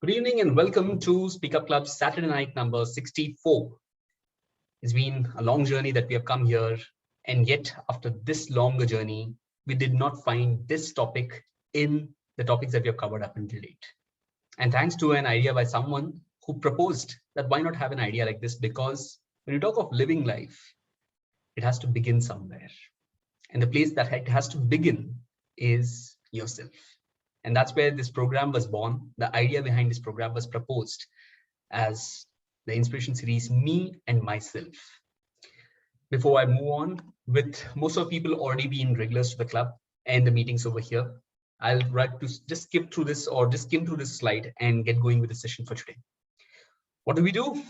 Good evening and welcome to Speak Up Club Saturday night number 64. It's been a long journey that we have come here, and yet after this longer journey, we did not find this topic in the topics that we have covered up until date. And thanks to an idea by someone who proposed that why not have an idea like this, because when you talk of living life, it has to begin somewhere. And the place that it has to begin is yourself. And that's where this program was born. The idea behind this program was proposed as the inspiration series, Me and Myself. Before I move on, with most of people already being regulars to the club and the meetings over here, I'll like to just skip through this or just skim through this slide and get going with the session for today. What do?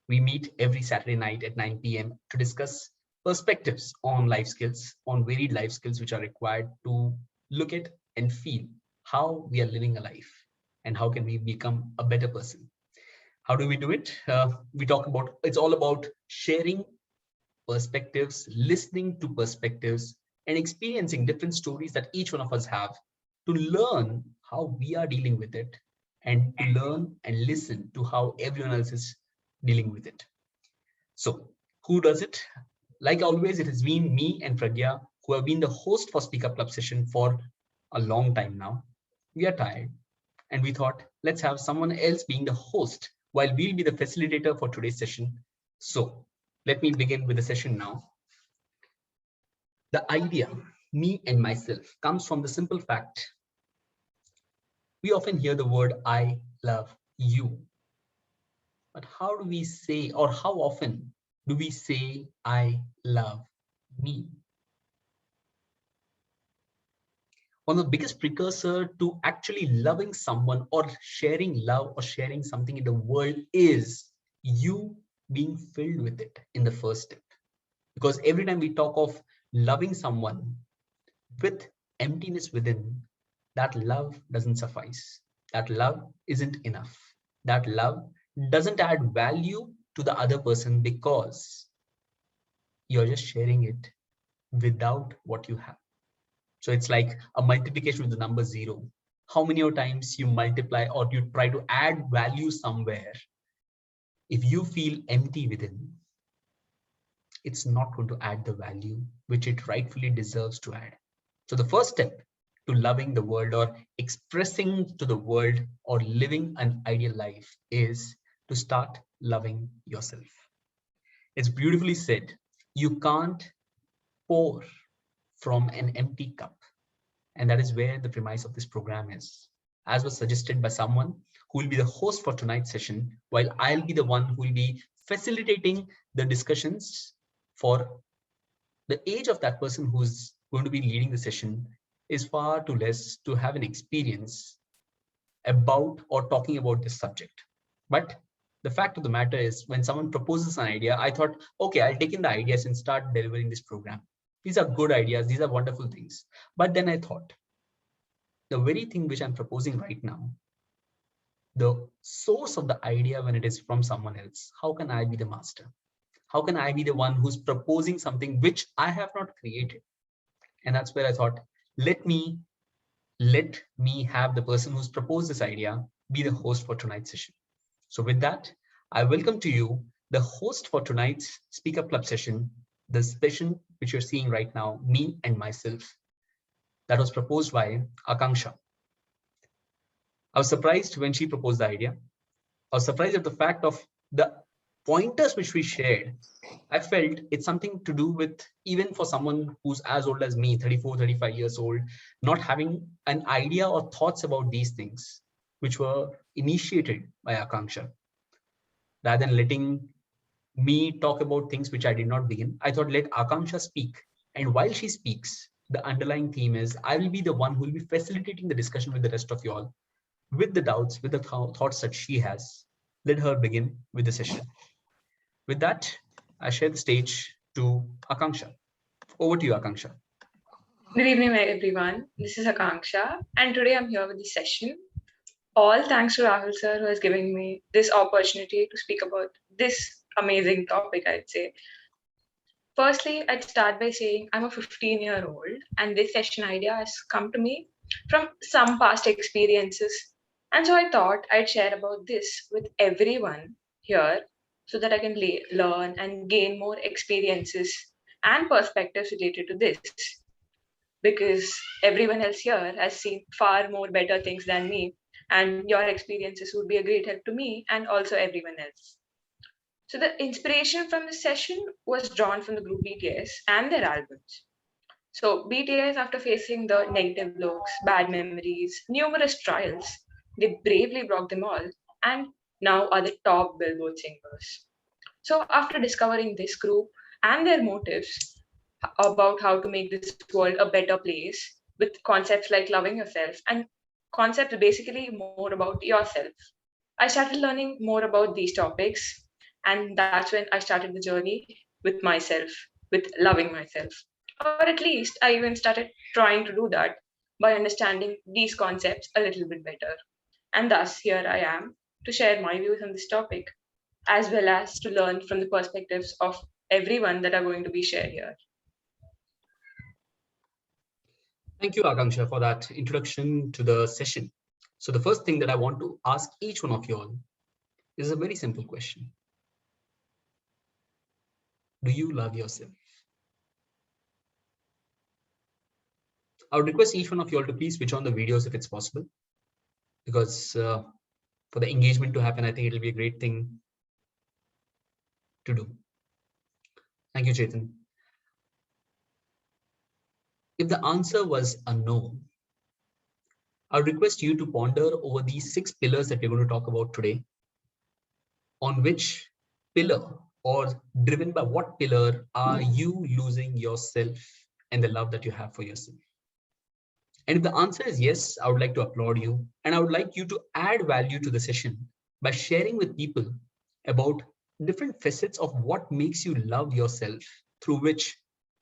We meet every Saturday night at 9 p.m. to discuss perspectives on life skills, on varied life skills which are required to look at and feel how we are living a life and how can we become a better person. How do we do it? We talk about, it's all about sharing perspectives, listening to perspectives, and experiencing different stories that each one of us have to learn how we are dealing with it and to learn and listen to how everyone else is dealing with it. So who does it? Like always, it has been me and Pragya who have been the host for Speak Up Club session for a long time now. We are tired and we thought, let's have someone else being the host while we'll be the facilitator for today's session. So let me begin with the session now. The idea, me and myself, comes from the simple fact. We often hear the word, I love you. But how do we say, or how often do we say, I love me? One of the biggest precursor to actually loving someone or sharing love or sharing something in the world is you being filled with it in the first step. Because every time we talk of loving someone with emptiness within, that love doesn't suffice. That love isn't enough. That love doesn't add value to the other person because you're just sharing it without what you have. So it's like a multiplication with the number 0. How many times you multiply or you try to add value somewhere, if you feel empty within, it's not going to add the value which it rightfully deserves to add. So the first step to loving the world or expressing to the world or living an ideal life is to start loving yourself. It's beautifully said, you can't pour from an empty cup. And that is where the premise of this program is. As was suggested by someone who will be the host for tonight's session, while I'll be the one who will be facilitating the discussions for the age of that person who's going to be leading the session is far too less to have an experience about or talking about this subject. But the fact of the matter is, when someone proposes an idea, I thought, okay, I'll take in the ideas and start delivering this program. These are good ideas. These are wonderful things. But then I thought, the very thing which I'm proposing right now, the source of the idea when it is from someone else, how can I be the master? How can I be the one who's proposing something which I have not created? And that's where I thought, let me have the person who's proposed this idea be the host for tonight's session. So with that, I welcome to you the host for tonight's Speak Up Club session, the session which you're seeing right now, Me and Myself, that was proposed by Akanksha. I was surprised when she proposed the idea. I was surprised at the fact of the pointers which we shared. I felt it's something to do with, even for someone who's as old as me, 34, 35 years old, not having an idea or thoughts about these things, which were initiated by Akanksha. Rather than letting me talk about things which I did not begin, I thought let Akanksha speak. And while she speaks, the underlying theme is I will be the one who will be facilitating the discussion with the rest of you all, with the doubts, with the thoughts that she has. Let her begin with the session. With that, I share the stage to Akanksha. Over to you, Akanksha. Good evening, everyone. This is Akanksha, and today I'm here with the session. All thanks to Rahul sir, who has given me this opportunity to speak about this amazing topic, I'd say. Firstly, I'd start by saying I'm a 15-year-old, and this session idea has come to me from some past experiences And so I thought I'd share about this with everyone here so that I can learn and gain more experiences and perspectives related to this. Because everyone else here has seen far more better things than me, and your experiences would be a great help to me and also everyone else. So the inspiration from this session was drawn from the group BTS and their albums. So BTS, after facing the negative looks, bad memories, numerous trials, they bravely broke them all and now are the top Billboard singers. So after discovering this group and their motives about how to make this world a better place with concepts like loving yourself and concepts basically more about yourself, I started learning more about these topics, and that's when I started the journey with myself, with loving myself. Or at least I even started trying to do that by understanding these concepts a little bit better. And thus, here I am to share my views on this topic, as well as to learn from the perspectives of everyone that are going to be shared here. Thank you, Akanksha, for that introduction to the session. So the first thing that I want to ask each one of you all is a very simple question. Do you love yourself? I would request each one of you all to please switch on the videos if it's possible, because for the engagement to happen, I think it'll be a great thing to do. Thank you, Chetan. If the answer was a no, I would request you to ponder over these 6 pillars that we're going to talk about today. On which pillar, or driven by what pillar, are you losing yourself and the love that you have for yourself? And if the answer is yes, I would like to applaud you, and I would like you to add value to the session by sharing with people about different facets of what makes you love yourself, through which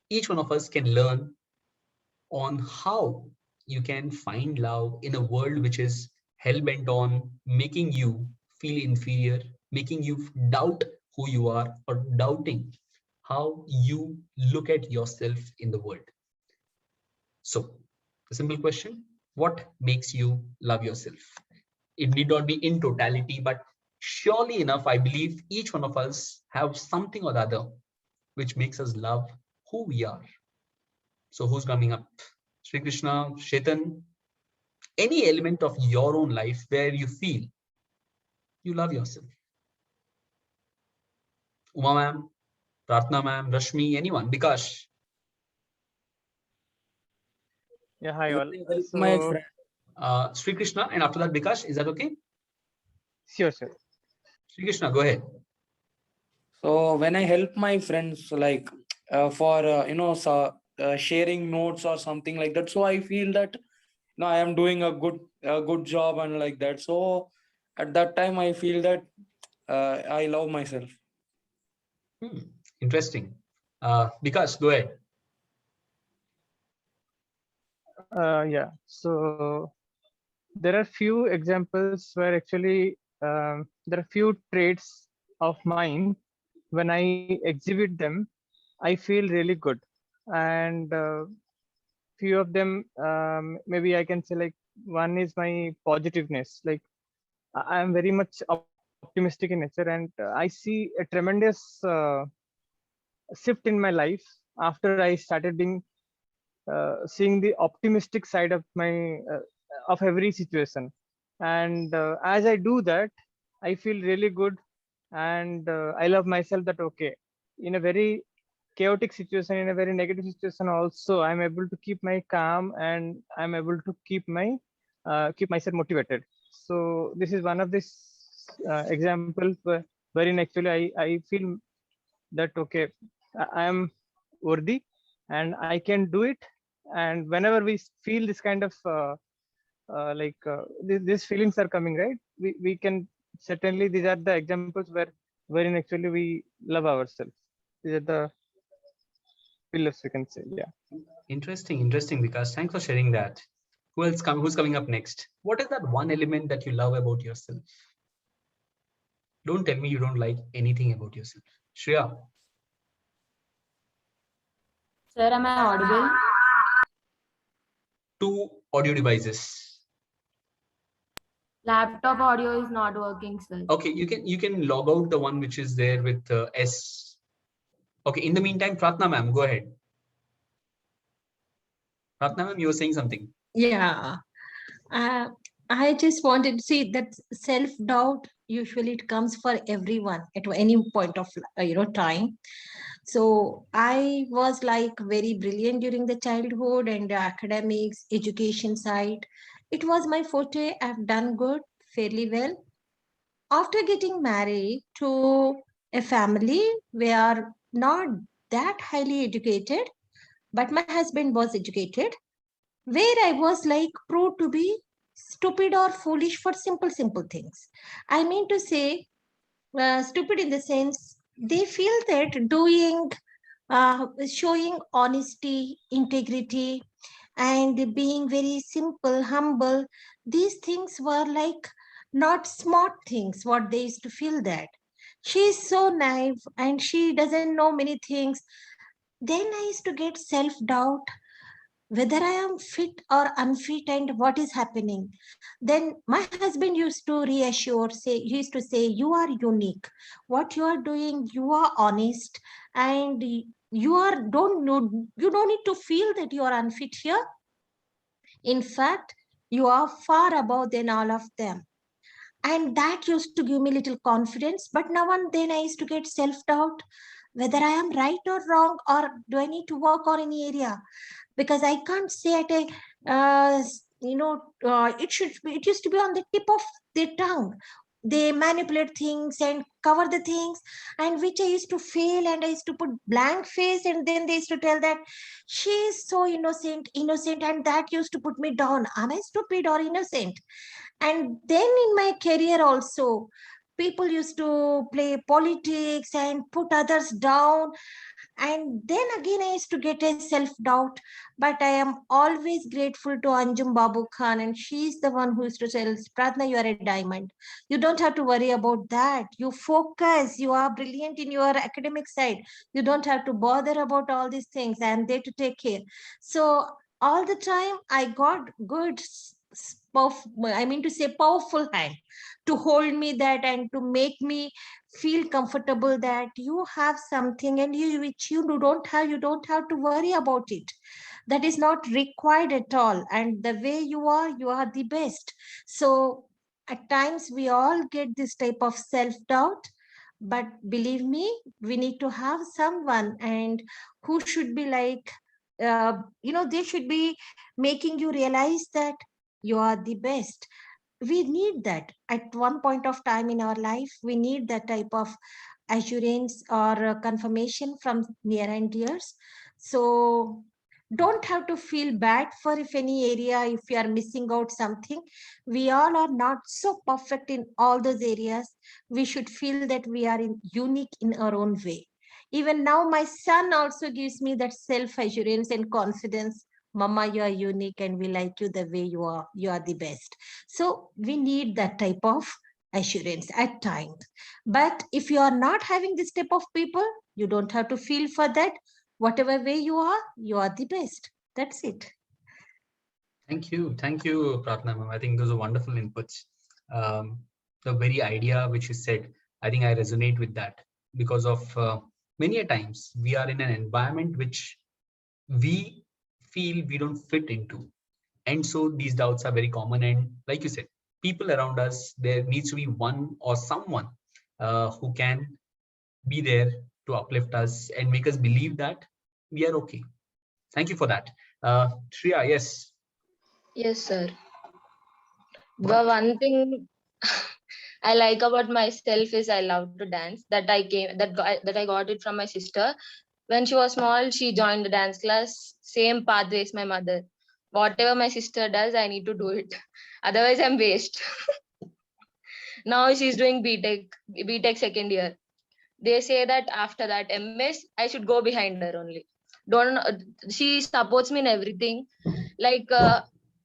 each one of us can learn on how you can find love in a world which is hell-bent on making you feel inferior, making you doubt who you are, or doubting how you look at yourself in the world. So, the simple question, what makes you love yourself? It need not be in totality, but surely enough, I believe each one of us have something or the other which makes us love who we are. So who's coming up? Sri Krishna, Chetan, any element of your own life where you feel you love yourself. Uma ma'am, Pratna ma'am, Rashmi, anyone, Bikash. Yeah, hi all. My So, friend. Sri Krishna, and after that Bikash, is that okay? sure. Sri Krishna, go ahead. So when I help my friends, like for sharing notes or something like that, so I feel that I am doing a good job and like that. So at that time, I feel that I love myself. Interesting. Bikash, go ahead. Yeah. So there are few examples where actually there are few traits of mine. When I exhibit them, I feel really good, and few of them, maybe I can say, like, one is my positiveness. Like, I am very much optimistic in nature, and I see a tremendous shift in my life after I started being seeing the optimistic side of my of every situation. And as I do that, I feel really good, and I love myself. That okay, in a very chaotic situation, in a very negative situation also, I'm able to keep my calm, and I'm able to keep myself motivated. So this is one of these examples wherein actually I feel that okay, I am worthy and I can do it. And whenever we feel this kind of these feelings are coming, right, we can certainly, these are the examples wherein actually we love ourselves. These are the pillars, we can say. Yeah. Interesting, Bikash. Thanks for sharing that. Who's coming up next? What is that one element that you love about yourself? Don't tell me you don't like anything about yourself. Shreya. Sir, am I audible? 2 audio devices. Laptop audio is not working, sir. Okay, you can log out the one which is there with S. Okay, in the meantime, Pratna ma'am, go ahead. Pratna ma'am, you were saying something. Yeah. Uh, I just wanted to see that self-doubt usually it comes for everyone at any point of time. So I was like very brilliant during the childhood and the academics, education side. It was my forte. I've done good, fairly well. After getting married to a family, we are not that highly educated, but my husband was educated, where I was like proved to be stupid or foolish for simple things. I mean to say, stupid in the sense they feel that doing, showing honesty, integrity, and being very simple, humble, these things were like not smart things, what they used to feel that. She is so naive and she doesn't know many things. Then I used to get self-doubt whether I am fit or unfit and what is happening. Then my husband used to reassure, he used to say, you are unique. What you are doing, you are honest, and you don't need to feel that you are unfit here. In fact, you are far above than all of them. And that used to give me little confidence. But now and then I used to get self-doubt whether I am right or wrong, or do I need to work on any area? Because I can't say at a it used to be on the tip of their tongue. They manipulate things and cover the things, and which I used to fail, and I used to put blank face, and then they used to tell that she is so innocent, and that used to put me down. Am I stupid or innocent? And then in my career also, people used to play politics and put others down, and then again I used to get a self-doubt. But I am always grateful to Anjum Babu Khan, and she's the one who used to tell, Pratna, you are a diamond. You don't have to worry about that. You focus. You are brilliant in your academic side. You don't have to bother about all these things. I am there to take care. So all the time I got good, I mean to say powerful hand to hold me that and to make me feel comfortable that you have something and you which you don't have to worry about it. That is not required at all, and the way you are the best. So at times we all get this type of self-doubt, but believe me, we need to have someone and who should be like they should be making you realize that you are the best. We need that at one point of time in our life. We need that type of assurance or confirmation from near and dears. So don't have to feel bad for if any area, if you are missing out something. We all are not so perfect in all those areas. We should feel that we are unique in our own way. Even now my son also gives me that self assurance and confidence. Mama, you are unique and we like you the way you are. You are the best. So we need that type of assurance at times. But if you are not having this type of people, you don't have to feel for that. Whatever way you are the best. That's it. Thank you, Pratna ma'am. I think those are wonderful inputs. The very idea which you said, I think I resonate with that, because of many a times we are in an environment which we feel we don't fit into, and so these doubts are very common. And like you said, people around us, there needs to be one or someone who can be there to uplift us and make us believe that we are okay. Thank you for that. Shreya, yes. Yes, sir. The one thing I like about myself is I love to dance. That I got it from my sister. When she was small, she joined the dance class. Same pathway as my mother. Whatever my sister does, I need to do it. Otherwise, I'm waste. Now she's doing BTech second year. They say that after that MS, I should go behind her only. Don't she supports me in everything. Like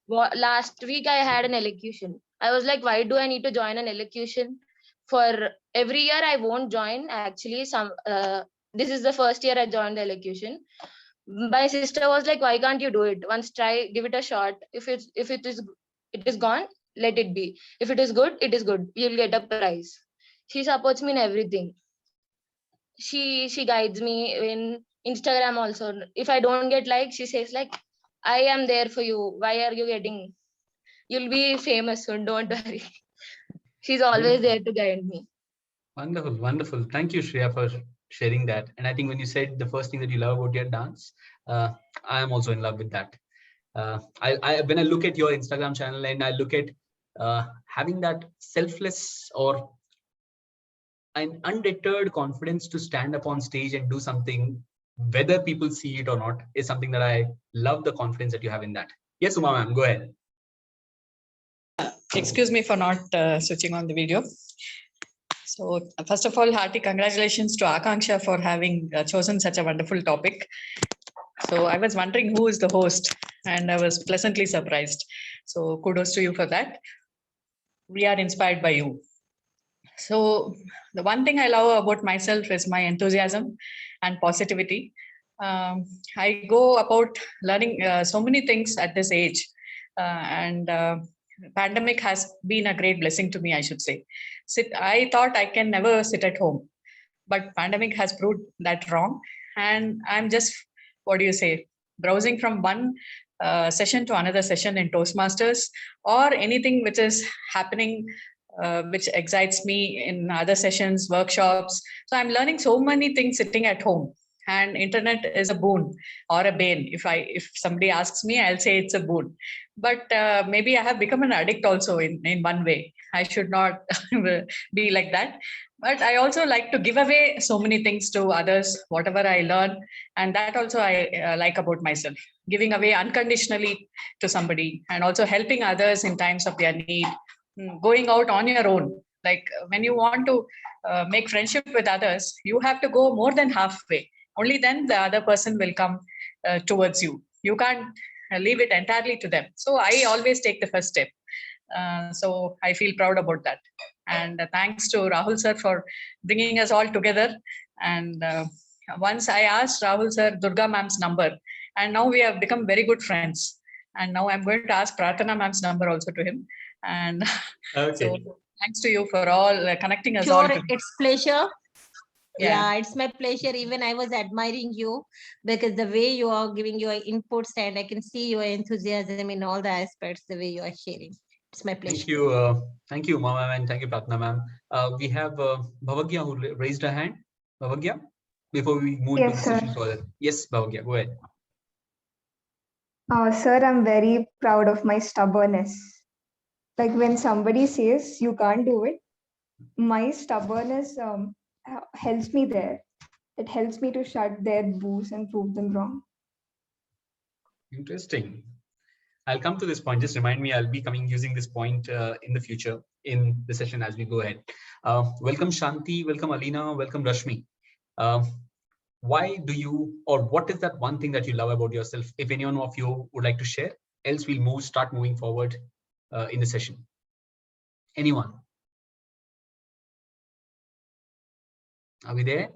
last week, I had an elocution. I was like, why do I need to join an elocution? For every year, I won't join. Actually, this is the first year I joined the elocution. My sister was like, why can't you do it? Once try, give it a shot. If it is gone, let it be. If it is good, it is good. You'll get a prize. She supports me in everything. She guides me in Instagram also. If I don't get like, she says like, I am there for you. Why are you getting? You'll be famous soon. Don't worry. She's always there to guide me. Wonderful, wonderful. Thank you, Shreya, for sharing that. And I think when you said the first thing that you love about your dance, I am also in love with that. When I look at your Instagram channel and I look at having that selfless or an undeterred confidence to stand up on stage and do something, whether people see it or not, is something that I love the confidence that you have in that. Yes, Uma ma'am, go ahead. Excuse me for not switching on the video. So first of all, hearty congratulations to Akanksha for having chosen such a wonderful topic. So I was wondering who is the host, and I was pleasantly surprised. So kudos to you for that. We are inspired by you. So the one thing I love about myself is my enthusiasm and positivity. I go about learning so many things at this age, and pandemic has been a great blessing to me, I should say. I thought I can never sit at home, but pandemic has proved that wrong. And I'm just, what do you say, browsing from one session to another session in Toastmasters, or anything which is happening which excites me in other sessions, workshops. So I'm learning so many things sitting at home, and internet is a boon or a bane. If somebody asks me, I'll say it's a boon. But maybe I have become an addict also in one way. I should not be like that. But I also like to give away so many things to others, whatever I learn. And that also I like about myself, giving away unconditionally to somebody, and also helping others in times of their need. Going out on your own, like when you want to make friendship with others, you have to go more than halfway. Only then the other person will come towards you. You can't leave it entirely to them. So I always take the first step. So I feel proud about that. And thanks to Rahul sir for bringing us all together. And once I asked Rahul sir Durga ma'am's number, and now we have become very good friends. And now I'm going to ask Pratana ma'am's number also to him. And Okay. So thanks to you for all connecting us Sure, all. it's pleasure. Yeah. Yeah, it's my pleasure. Even I was admiring you because the way you are giving your inputs, and I can see your enthusiasm in all the aspects, the way you are sharing. It's my pleasure. Thank you, Mama, and thank you, Pratna ma'am. We have Bhavagya who raised her hand. Bhavagya, before we move to the session further. Yes, Bhavagya, go ahead. Sir, I'm very proud of my stubbornness. Like when somebody says you can't do it, my stubbornness helps me there. It helps me to shut their boos and prove them wrong. Interesting. I'll come to this point. Just remind me, I'll be using this point in the future in the session as we go ahead. Welcome Shanti, welcome Alina, welcome Rashmi. Why do you, or what is that one thing that you love about yourself? If anyone of you would like to share, else we'll start moving forward in the session. Anyone? Are we there?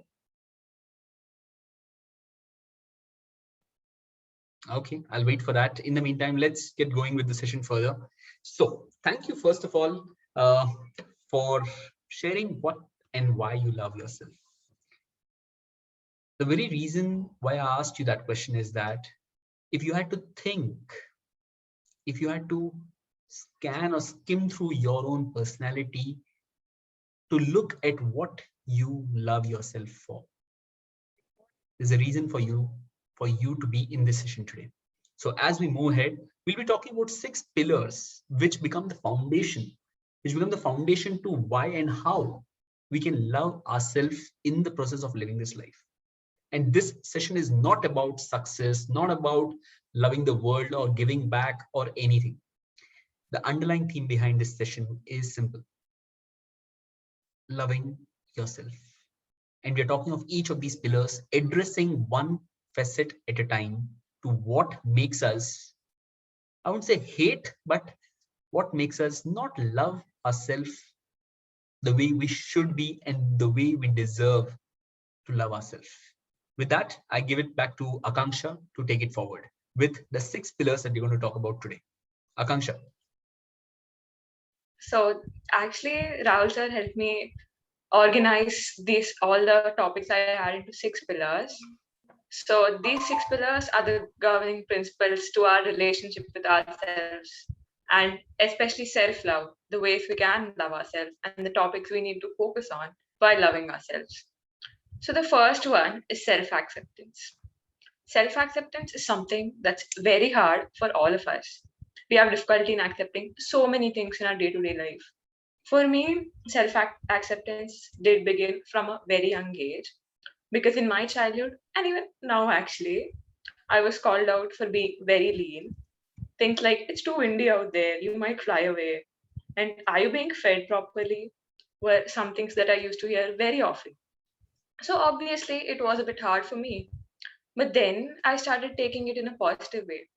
Okay, I'll wait for that. In the meantime, let's get going with the session further. So thank you, first of all, for sharing what and why you love yourself. The very reason why I asked you that question is that if you had to think, if you had to scan or skim through your own personality to look at what you love yourself for, there's a reason for you to be in this session today. So as we move ahead, we'll be talking about 6 pillars which become the foundation, to why and how we can love ourselves in the process of living this life. And this session is not about success, not about loving the world or giving back or anything. The underlying theme behind this session is simple: loving yourself. And we're talking of each of these pillars, addressing one facet at a time to what makes us, I wouldn't say hate, but what makes us not love ourselves the way we should be and the way we deserve to love ourselves. With that, I give it back to Akanksha to take it forward with the 6 pillars that we're going to talk about today. Akanksha. So actually, Rahul sir helped me organize all the topics I had into 6 pillars. So these 6 pillars are the governing principles to our relationship with ourselves, and especially self-love, the ways we can love ourselves and the topics we need to focus on while loving ourselves. So the first one is self-acceptance. Self-acceptance is something that's very hard for all of us. We have difficulty in accepting so many things in our day-to-day life. For me, self-acceptance did begin from a very young age, because in my childhood, and even now actually, I was called out for being very lean. Things like, it's too windy out there, you might fly away. And are you being fed properly? Were some things that I used to hear very often. So obviously, it was a bit hard for me. But then I started taking it in a positive way.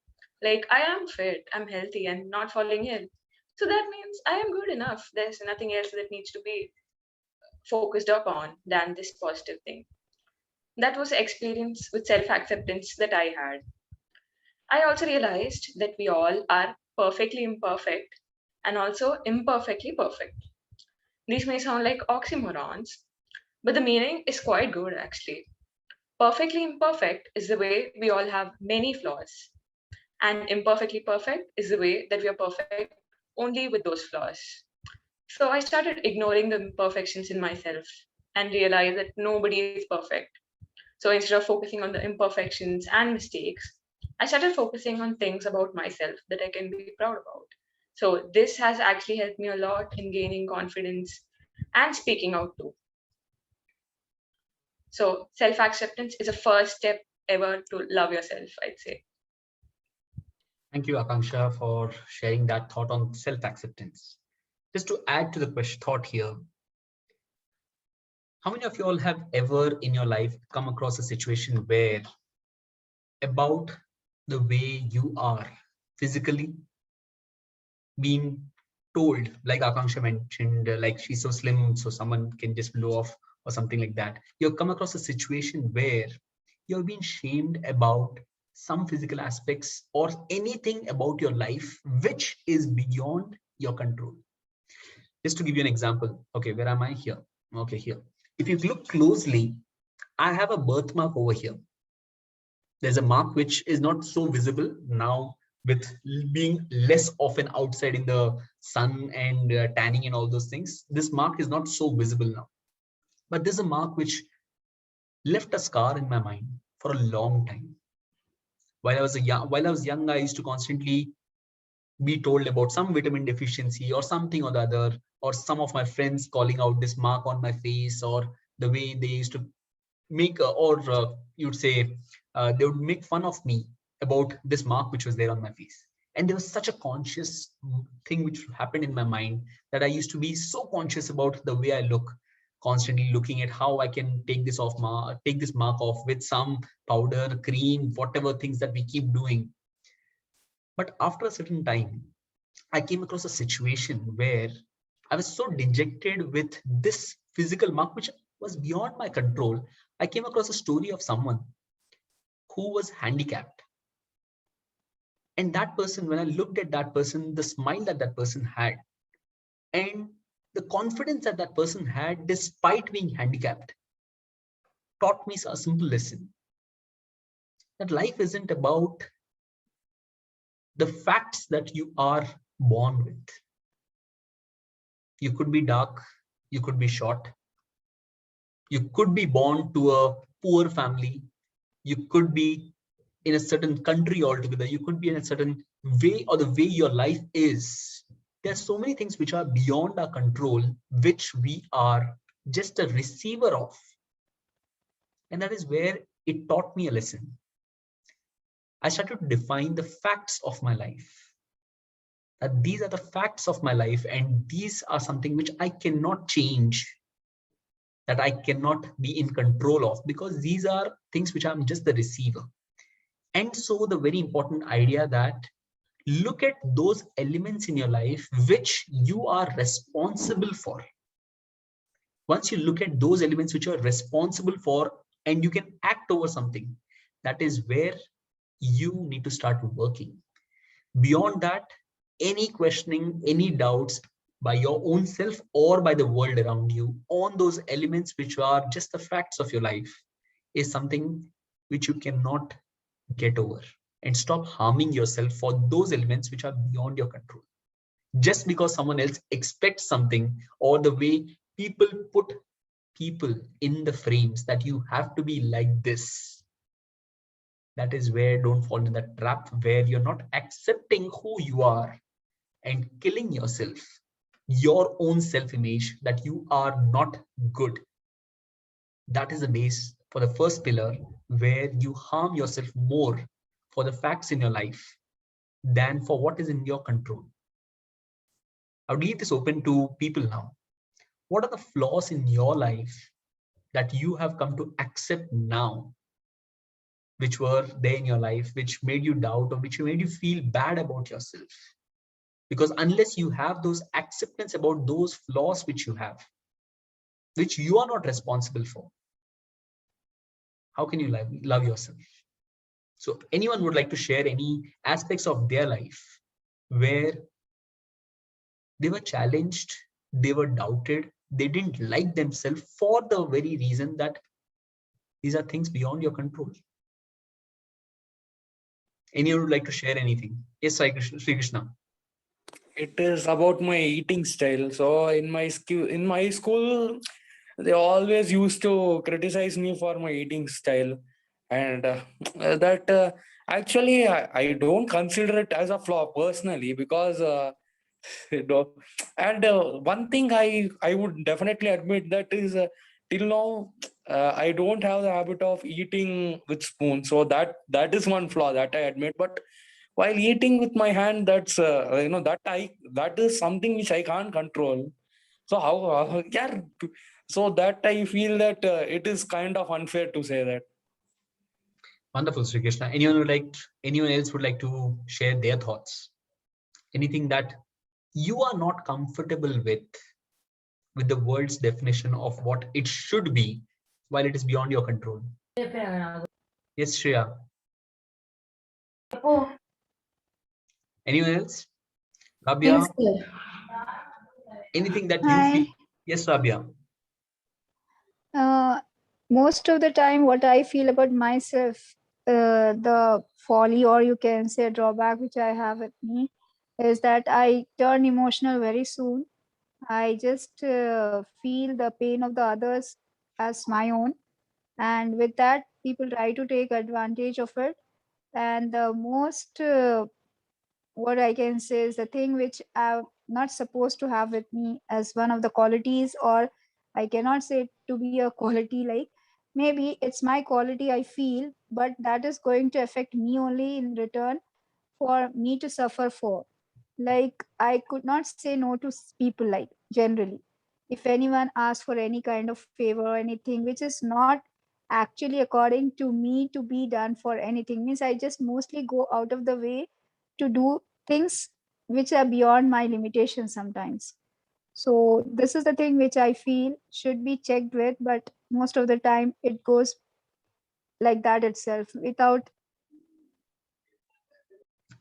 Like, I am fit, I'm healthy, and not falling ill. So that means I am good enough. There's nothing else that needs to be focused upon than this positive thing. That was the experience with self-acceptance that I had. I also realized that we all are perfectly imperfect and also imperfectly perfect. These may sound like oxymorons, but the meaning is quite good actually. Perfectly imperfect is the way we all have many flaws, and imperfectly perfect is the way that we are perfect only with those flaws. So I started ignoring the imperfections in myself and realized that nobody is perfect. So instead of focusing on the imperfections and mistakes, I started focusing on things about myself that I can be proud about. So this has actually helped me a lot in gaining confidence and speaking out too. So self-acceptance is a first step ever to love yourself, I'd say. Thank you, Akanksha, for sharing that thought on self-acceptance. Just to add to the question thought here, how many of you all have ever in your life come across a situation where about the way you are physically being told, like Akanksha mentioned, like she's so slim, so someone can just blow off or something like that. You've come across a situation where you're being shamed about some physical aspects or anything about your life which is beyond your control. Just to give you an example, okay, where am I here? Okay, here. If you look closely, I have a birthmark over here. There's a mark which is not so visible now, with being less often outside in the sun and tanning and all those things. This mark is not so visible now, but there's a mark which left a scar in my mind for a long time. While I was young, I used to constantly be told about some vitamin deficiency or something or the other, or some of my friends calling out this mark on my face, or the way they used to make you'd say they would make fun of me about this mark which was there on my face. And there was such a conscious thing which happened in my mind that I used to be so conscious about the way I look, constantly looking at how I can take this mark off with some powder, cream, whatever things that we keep doing. But after a certain time, I came across a situation where I was so dejected with this physical mark, which was beyond my control. I came across a story of someone who was handicapped. And that person, when I looked at that person, the smile that that person had, and the confidence that that person had despite being handicapped, taught me a simple lesson. That life isn't about the facts that you are born with. You could be dark, you could be short, you could be born to a poor family, you could be in a certain country altogether, you could be in a certain way, or the way your life is. There are so many things which are beyond our control, which we are just a receiver of. And that is where it taught me a lesson. I started to define the facts of my life. That these are the facts of my life, and these are something which I cannot change, that I cannot be in control of, because these are things which I'm just the receiver. And so the very important idea that look at those elements in your life which you are responsible for. Once you look at those elements which you are responsible for and you can act over something, that is where you need to start working. Beyond that, any questioning, any doubts by your own self or by the world around you on those elements which are just the facts of your life is something which you cannot get over. And stop harming yourself for those elements which are beyond your control. Just because someone else expects something, or the way people put people in the frames that you have to be like this, that is where don't fall in that trap where you're not accepting who you are and killing yourself, your own self-image, that you are not good. That is the base for the first pillar, where you harm yourself more for the facts in your life than for what is in your control. I'll leave this open to people now. What are the flaws in your life that you have come to accept now, which were there in your life, which made you doubt or which made you feel bad about yourself? Because unless you have those acceptance about those flaws which you have, which you are not responsible for, how can you love yourself? So anyone would like to share any aspects of their life where they were challenged, they were doubted, they didn't like themselves for the very reason that these are things beyond your control? Anyone would like to share anything? Yes, Sri Krishna. It is about my eating style. So in my school, they always used to criticize me for my eating style, and that actually I don't consider it as a flaw personally, because you know, and one thing I would definitely admit, that is till now I don't have the habit of eating with spoon, so that is one flaw that I admit. But while eating with my hand, that's that is something which I can't control. So yeah, so that I feel that it is kind of unfair to say that. Wonderful, Sri Krishna. Anyone else would like to share their thoughts? Anything that you are not comfortable with the world's definition of what it should be, while it is beyond your control? Yes, Shreya. Anyone else? Rabia? Yes, sir. Anything that you Hi. feel? Yes, Rabia. Most of the time, what I feel about myself, the folly, or you can say drawback, which I have with me, is that I turn emotional very soon. I just feel the pain of the others as my own. And with that, people try to take advantage of it. And the most, what I can say is the thing which I'm not supposed to have with me as one of the qualities, or I cannot say it to be a quality, like maybe it's my quality I feel, but that is going to affect me only in return for me to suffer for. Like I could not say no to people, like generally. If anyone asks for any kind of favor or anything which is not actually according to me to be done for anything, means I just mostly go out of the way to do things which are beyond my limitations sometimes. So this is the thing which I feel should be checked with, but most of the time it goes like that itself without.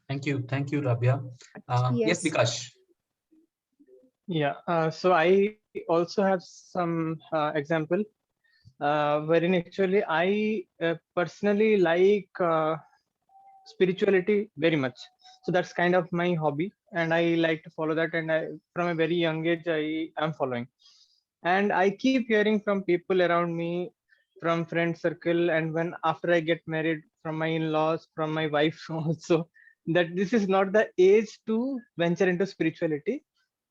Thank you, Rabia. Yes, Yes. Bikash. Yeah, so I also have some example wherein actually I personally like spirituality very much. So that's kind of my hobby, and I like to follow that. And from a very young age, I am following. And I keep hearing from people around me, from friend circle, and when after I get married, from my in-laws, from my wife also, that this is not the age to venture into spirituality.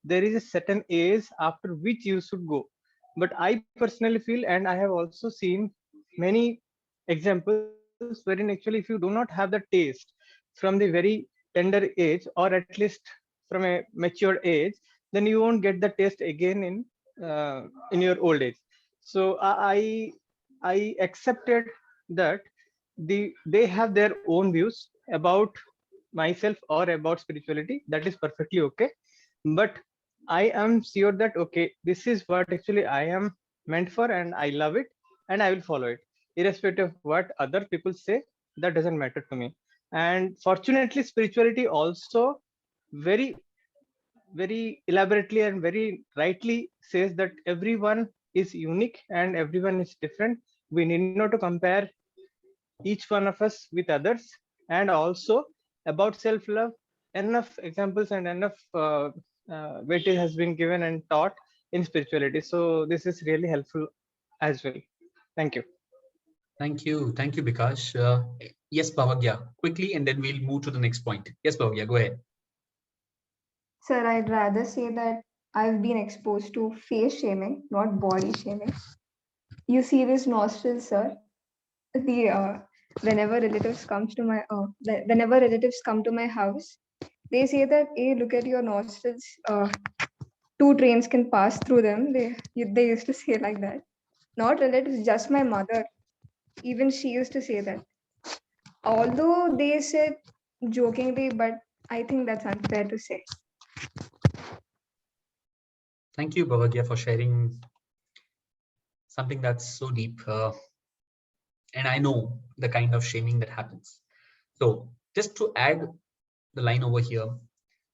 There is a certain age after which you should go. But I personally feel, and I have also seen many examples wherein actually if you do not have the taste from the very tender age, or at least from a mature age, then you won't get the taste again in your old age. So I accepted that they have their own views about myself or about spirituality. That is perfectly okay. But I am sure that okay, this is what actually I am meant for, and I love it, and I will follow it irrespective of what other people say. That doesn't matter to me. And fortunately, spirituality also very very elaborately and very rightly says that everyone is unique and everyone is different. We need not to compare each one of us with others. And also about self-love, enough examples and enough weightage has been given and taught in spirituality. So this is really helpful as well. Thank you. Thank you, Bikash. Yes, Bhavagya, quickly, and then we'll move to the next point. Yes, Bhavagya, go ahead. Sir, I'd rather say that I've been exposed to face shaming, not body shaming. You see this nostrils, sir. Whenever relatives come to my house, they say that, hey, look at your nostrils. 2 trains can pass through them. They used to say like that. Not relatives, just my mother. Even she used to say that. Although they said jokingly, but I think that's unfair to say. Thank you, Bhavagya, for sharing something that's so deep. And I know the kind of shaming that happens. So just to add the line over here,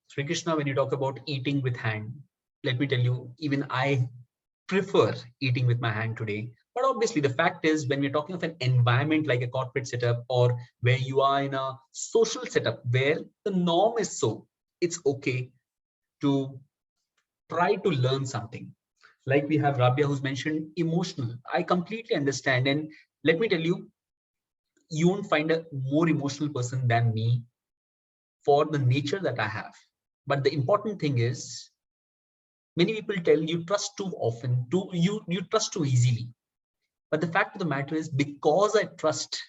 Sri Krishna, when you talk about eating with hand, let me tell you, even I prefer eating with my hand today. But obviously the fact is, when we're talking of an environment like a corporate setup, or where you are in a social setup where the norm is so, it's okay to try to learn something. Like we have Rabia who's mentioned emotional. I completely understand. And let me tell you, you won't find a more emotional person than me for the nature that I have. But the important thing is, many people tell you trust too often, you trust too easily. But the fact of the matter is, because I trust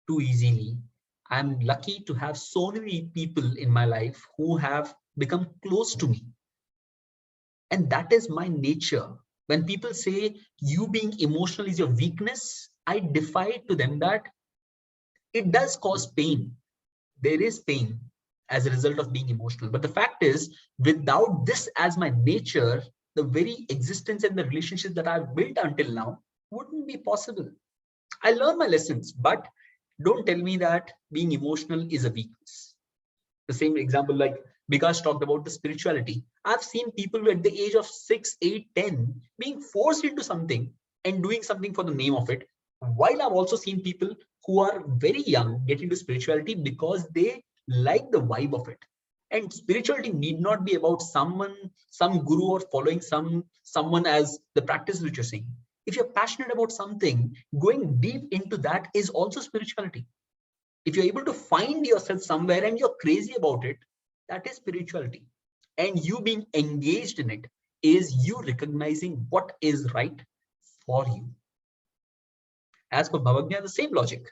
too easily, I'm lucky to have so many people in my life who have become close to me. And that is my nature. When people say you being emotional is your weakness, I defy to them that it does cause pain. There is pain as a result of being emotional. But the fact is, without this as my nature, the very existence and the relationships that I've built until now wouldn't be possible. I learn my lessons, but don't tell me that being emotional is a weakness. The same example like Bikash talked about the spirituality. I've seen people at the age of 6, 8, 10 being forced into something and doing something for the name of it. While I've also seen people who are very young get into spirituality because they like the vibe of it. And spirituality need not be about someone, some guru, or following someone as the practice which you're saying. If you're passionate about something, going deep into that is also spirituality. If you're able to find yourself somewhere and you're crazy about it, that is spirituality. And you being engaged in it is you recognizing what is right for you. As per Bhavagya, the same logic.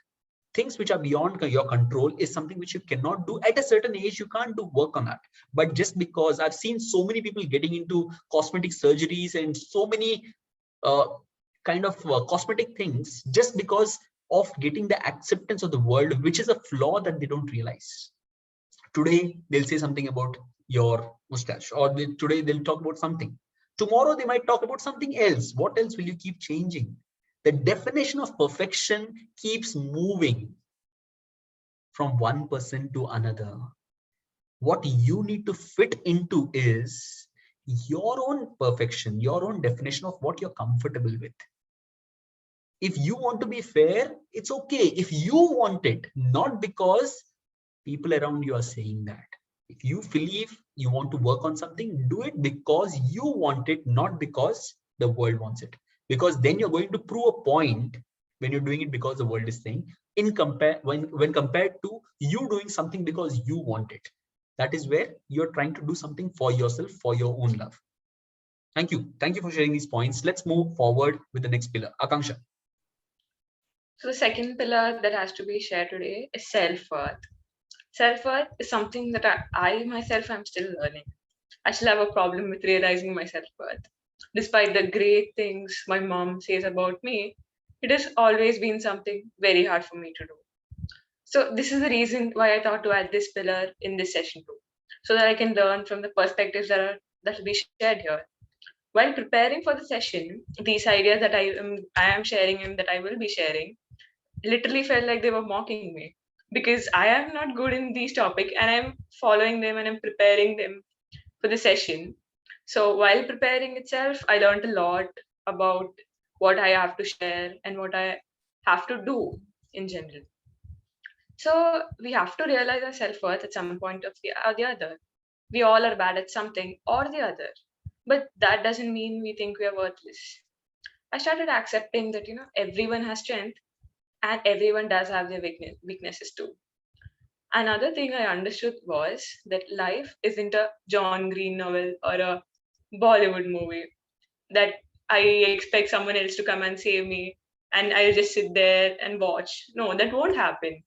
Things which are beyond your control is something which you cannot do. At a certain age, you can't do work on that. But just because I've seen so many people getting into cosmetic surgeries and so many cosmetic things just because of getting the acceptance of the world, which is a flaw that they don't realize. Today, they'll say something about your mustache, or today they'll talk about something. Tomorrow, they might talk about something else. What else will you keep changing? The definition of perfection keeps moving from one person to another. What you need to fit into is your own perfection, your own definition of what you're comfortable with. If you want to be fair, it's okay. If you want it, not because people around you are saying that. If you believe you want to work on something, do it because you want it, not because the world wants it. Because then you're going to prove a point when you're doing it because the world is saying, when compared to you doing something because you want it. That is where you're trying to do something for yourself, for your own love. Thank you. Thank you for sharing these points. Let's move forward with the next pillar. Akanksha. So the second pillar that has to be shared today is self-worth. Self-worth is something that I myself am still learning. I still have a problem with realizing my self-worth. Despite the great things my mom says about me, it has always been something very hard for me to do. So this is the reason why I thought to add this pillar in this session too, so that I can learn from the perspectives that will be shared here. While preparing for the session, these ideas that I am sharing and that I will be sharing literally felt like they were mocking me, because I am not good in these topics and I'm following them and I'm preparing them for the session. So while preparing itself, I learned a lot about what I have to share and what I have to do in general. So we have to realize our self-worth at some point of the other. We all are bad at something or the other, but that doesn't mean we think we are worthless. I started accepting that everyone has strength and everyone does have their weaknesses too. Another thing I understood was that life isn't a John Green novel or a Bollywood movie that I expect someone else to come and save me and I'll just sit there and watch. No, that won't happen.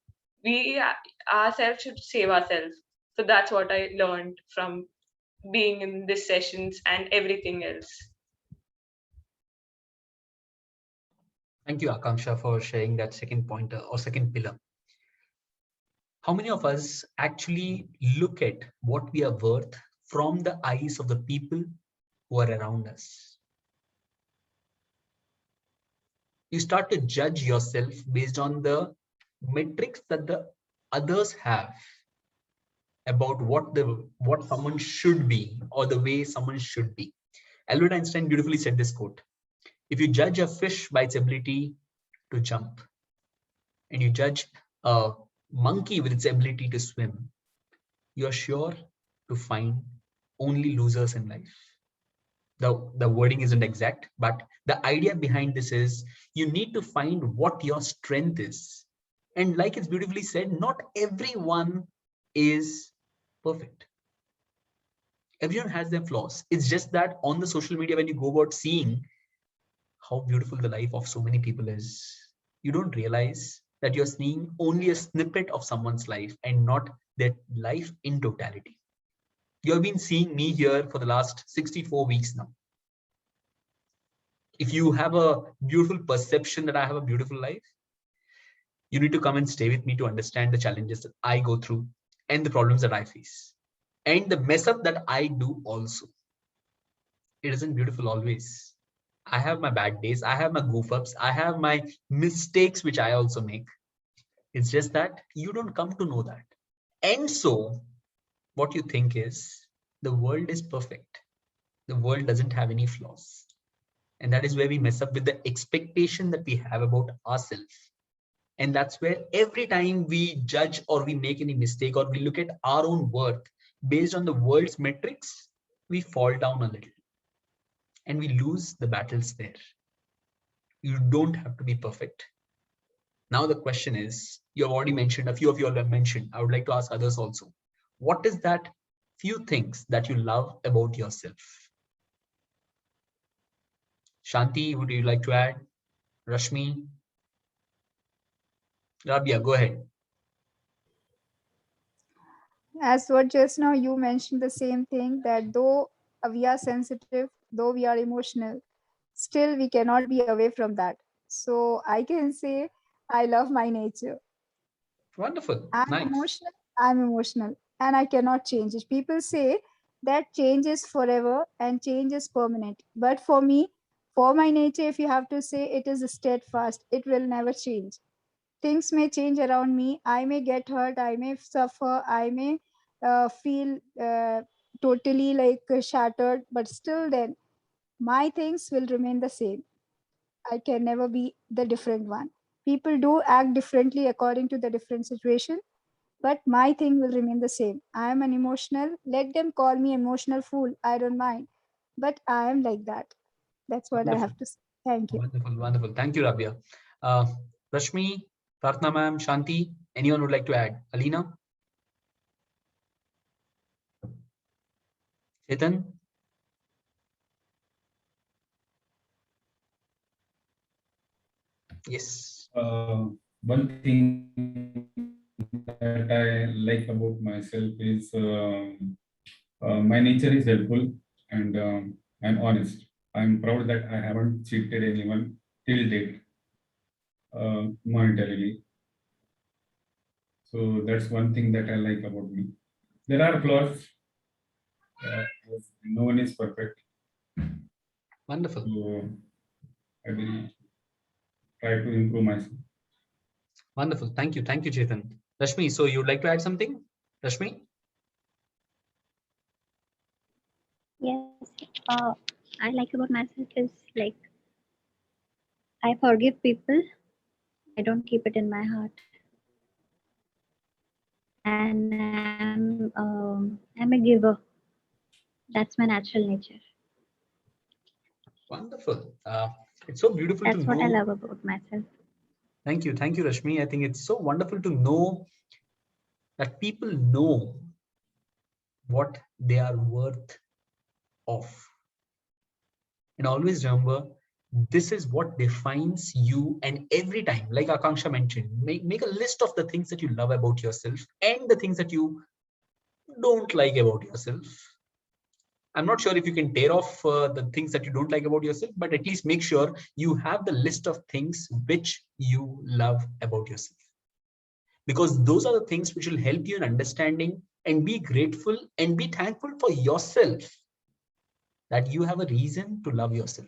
We ourselves should save ourselves. So that's what I learned from being in these sessions and everything else. Thank you, Akanksha, for sharing that second pointer or second pillar. How many of us actually look at what we are worth from the eyes of the people who are around us? You start to judge yourself based on the metrics that the others have about what someone should be or the way someone should be. Albert Einstein beautifully said this quote: if you judge a fish by its ability to jump and you judge a monkey with its ability to swim, you're sure to find only losers in life. The wording isn't exact, but the idea behind this is you need to find what your strength is. And like it's beautifully said, not everyone is perfect. Everyone has their flaws. It's just that on the social media, when you go about seeing how beautiful the life of so many people is, you don't realize that you're seeing only a snippet of someone's life and not their life in totality. You have been seeing me here for the last 64 weeks now. If you have a beautiful perception that I have a beautiful life, you need to come and stay with me to understand the challenges that I go through and the problems that I face and the mess up that I do also. It isn't beautiful always. I have my bad days. I have my goof ups. I have my mistakes, which I also make. It's just that you don't come to know that. And so what you think is the world is perfect. The world doesn't have any flaws. And that is where we mess up with the expectation that we have about ourselves. And that's where every time we judge or we make any mistake or we look at our own worth based on the world's metrics, we fall down a little and we lose the battles there. You don't have to be perfect. Now the question is, you have already mentioned, a few of you all have mentioned, I would like to ask others also. What is that few things that you love about yourself? Shanti, would you like to add? Rashmi? Rabia, go ahead. As what just now you mentioned the same thing, that though we are sensitive, though we are emotional, still we cannot be away from that. So I can say I love my nature. Wonderful. I'm emotional and I cannot change it. People say that change is forever and change is permanent. But for me, for my nature, if you have to say, it is steadfast, it will never change. Things may change around me. I may get hurt. I may suffer. I may feel totally shattered. But still then, my things will remain the same. I can never be the different one. People do act differently according to the different situation, but my thing will remain the same. I am an emotional. Let them call me emotional fool. I don't mind. But I am like that. That's what Wonderful. I have to say. Thank you. Wonderful, wonderful. Thank you, Rabia. Rashmi, Pratna ma'am, Shanti, anyone would like to add? Alina? Chetan? Yes. One thing that I like about myself is my nature is helpful and I'm honest. I'm proud that I haven't cheated anyone till date monetarily. So that's one thing that I like about me. There are flaws. No one is perfect. Wonderful. So I will try to improve myself. Wonderful. Thank you. Thank you, Chetan. Rashmi, so you'd like to add something? Rashmi? Yes, I like about myself is like I forgive people. I don't keep it in my heart, and I'm a giver. That's my natural nature. Wonderful. It's so beautiful to That's what I know. love about myself. Thank you. Thank you, Rashmi. I think it's so wonderful to know that people know what they are worth of. And always remember, this is what defines you. And every time, like Akanksha mentioned, make a list of the things that you love about yourself and the things that you don't like about yourself. I'm not sure if you can tear off the things that you don't like about yourself, but at least make sure you have the list of things which you love about yourself. Because those are the things which will help you in understanding and be grateful and be thankful for yourself that you have a reason to love yourself.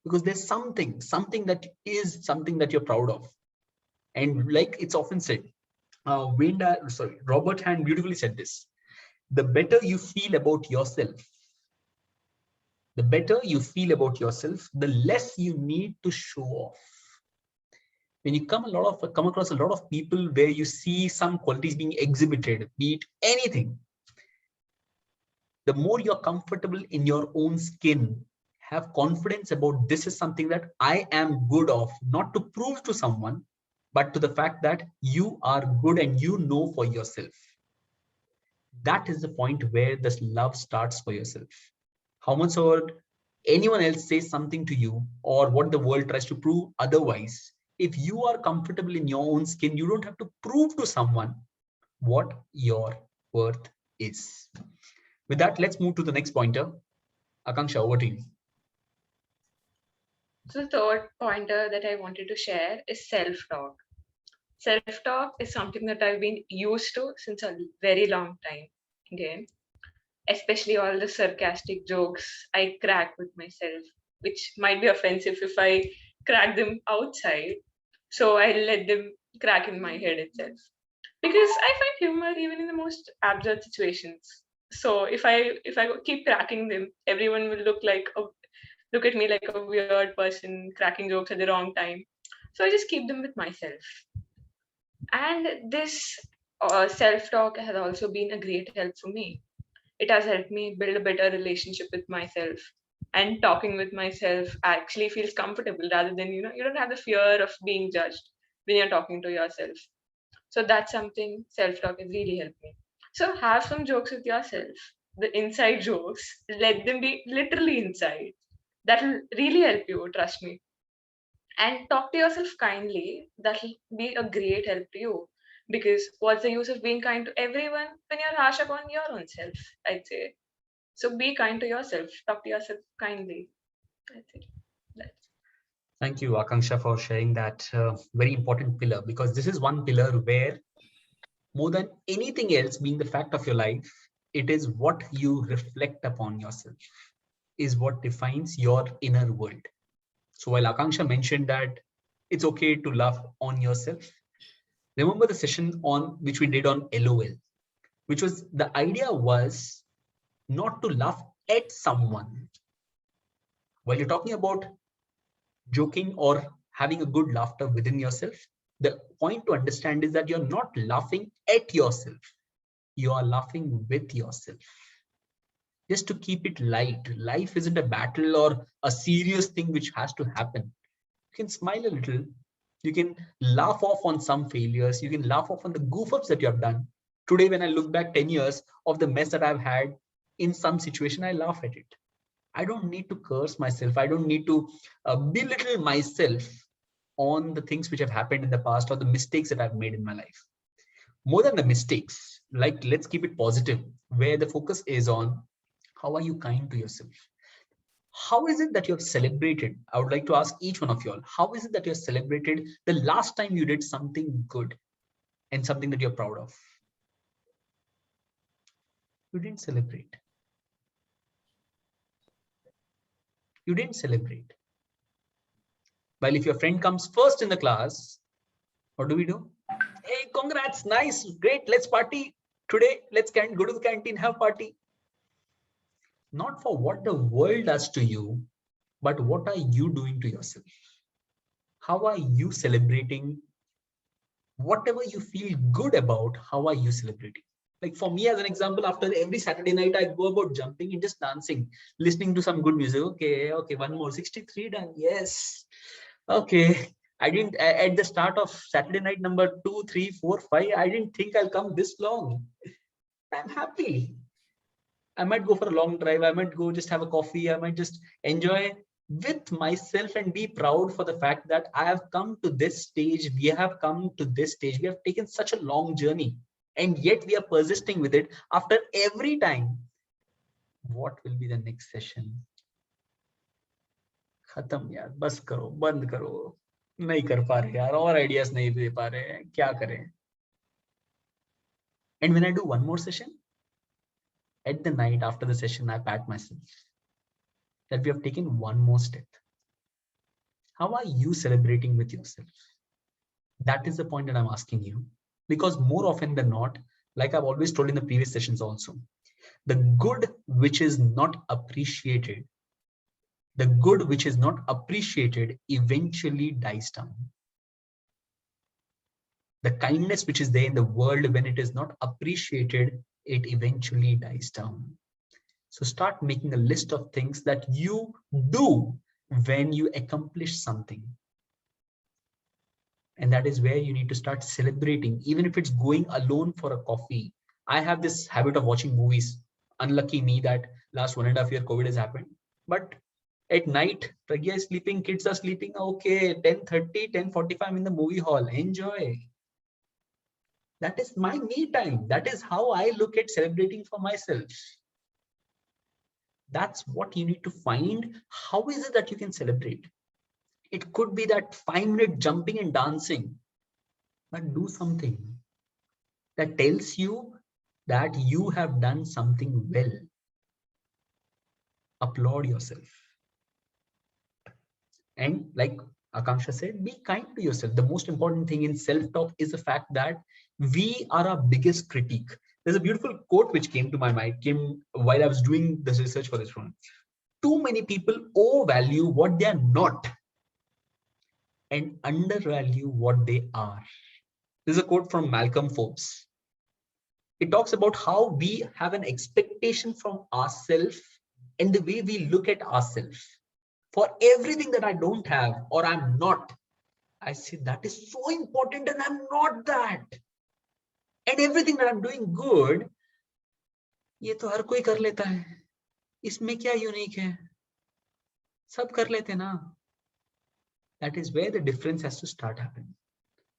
Because there's something that is something that you're proud of. And like it's often said, Robert Hand beautifully said this: the better you feel about yourself, the less you need to show off. When you come across a lot of people where you see some qualities being exhibited, be it anything, the more you're comfortable in your own skin, have confidence about this is something that I am good of, not to prove to someone, but to the fact that you are good and you know for yourself. That is the point where this love starts for yourself. How much ever anyone else says something to you or what the world tries to prove otherwise, if you are comfortable in your own skin, you don't have to prove to someone what your worth is. With that, let's move to the next pointer. Akanksha, over to you. So the third pointer that I wanted to share is self-talk. Self-talk is something that I've been used to since a very long time. Again, especially all the sarcastic jokes I crack with myself, which might be offensive if I crack them outside. So I let them crack in my head itself. Because I find humor even in the most absurd situations. So if I keep cracking them, everyone will look at me like a weird person cracking jokes at the wrong time. So I just keep them with myself. And this self-talk has also been a great help for me. It has helped me build a better relationship with myself, and talking with myself actually feels comfortable rather than, you don't have the fear of being judged when you're talking to yourself. So that's something self-talk has really helped me. So have some jokes with yourself, the inside jokes, let them be literally inside. That will really help you, trust me. And talk to yourself kindly. That'll be a great help to you. Because what's the use of being kind to everyone when you're harsh upon your own self, I'd say. So be kind to yourself. Talk to yourself kindly. That's it. Thank you, Akanksha, for sharing that very important pillar, because this is one pillar where more than anything else being the fact of your life, it is what you reflect upon yourself, is what defines your inner world. So while Akanksha mentioned that it's okay to laugh on yourself, remember the session on which we did on LOL, which was the idea was not to laugh at someone. While you're talking about joking or having a good laughter within yourself, the point to understand is that you're not laughing at yourself. You are laughing with yourself. Just to keep it light. Life isn't a battle or a serious thing which has to happen. You can smile a little. You can laugh off on some failures. You can laugh off on the goof ups that you have done. Today, when I look back 10 years of the mess that I've had in some situation, I laugh at it. I don't need to curse myself. I don't need to belittle myself on the things which have happened in the past or the mistakes that I've made in my life. More than the mistakes, like let's keep it positive, where the focus is on how are you kind to yourself? How is it that you have celebrated? I would like to ask each one of you all, how is it that you have celebrated the last time you did something good and something that you're proud of? You didn't celebrate. You didn't celebrate. While if your friend comes first in the class, what do we do? Hey, congrats, nice, great, let's party today. Let's go to the canteen, have party. not for what the world does to you, but what are you doing to yourself? How are you celebrating whatever you feel good about? How are you celebrating? Like for me, as an example, after every Saturday night, I go about jumping and just dancing, listening to some good music. Okay, one more, 63 done. Yes. Okay. I didn't, at the start of Saturday night number 2, 3, 4, 5, I didn't think I'll come this long. I'm happy. I might go for a long drive. I might go just have a coffee. I might just enjoy with myself and be proud for the fact that I have come to this stage. We have come to this stage. We have taken such a long journey, and yet we are persisting with it after every time. What will be the next session? खत्म यार, बस करो, बंद करो, नहीं कर पा रहे यार, और आइडियाज नहीं दे पा रहे हैं, क्या करें? And when I do one more session, at the night after the session, I pat myself that we have taken one more step. How are you celebrating with yourself? That is the point that I'm asking you, because more often than not, like I've always told in the previous sessions also, the good which is not appreciated, eventually dies down. The kindness which is there in the world, when it is not appreciated, it eventually dies down. So start making a list of things that you do when you accomplish something. And that is where you need to start celebrating, even if it's going alone for a coffee. I have this habit of watching movies. Unlucky me that last 1.5 years COVID has happened. But at night, Pragya is sleeping, kids are sleeping. Okay, 10:30, 10:45, I'm in the movie hall. Enjoy. That is my me time. That is how I look at celebrating for myself. That's what you need to find. How is it that you can celebrate? It could be that 5-minute jumping and dancing, but do something that tells you that you have done something well. Applaud yourself. And like Akanksha said, be kind to yourself. The most important thing in self-talk is the fact that we are our biggest critique. There's a beautiful quote which came to my mind, came while I was doing this research for this one. Too many people overvalue what they are not and undervalue what they are. This is a quote from Malcolm Forbes. It talks about how we have an expectation from ourselves and the way we look at ourselves. For everything that I don't have or I'm not, I say that is so important and I'm not that. And everything that I'm doing good, ये तो हर कोई कर लेता है, इसमें क्या unique है, सब कर लेते ना. That is where the difference has to start happening.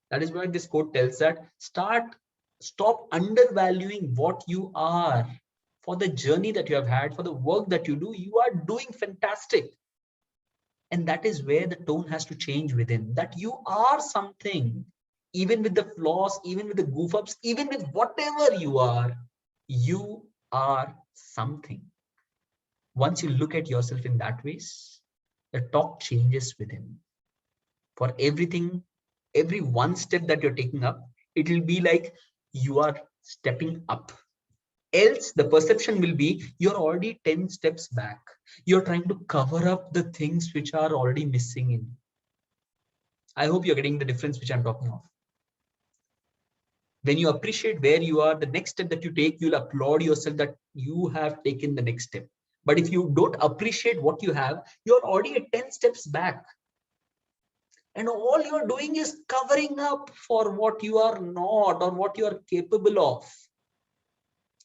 That is why this quote tells that stop undervaluing what you are. For the journey that you have had, for the work that you do, you are doing fantastic. And that is where the tone has to change within, that you are something, even with the flaws, even with the goof ups, even with whatever you are something. Once you look at yourself in that ways, the talk changes within. For everything, every one step that you're taking up, it will be like you are stepping up. Else the perception will be you're already 10 steps back. You're trying to cover up the things which are already missing in. I hope you're getting the difference which I'm talking of. When you appreciate where you are, the next step that you take, you'll applaud yourself that you have taken the next step. But if you don't appreciate what you have, you're already at 10 steps back. And all you're doing is covering up for what you are not or what you are capable of.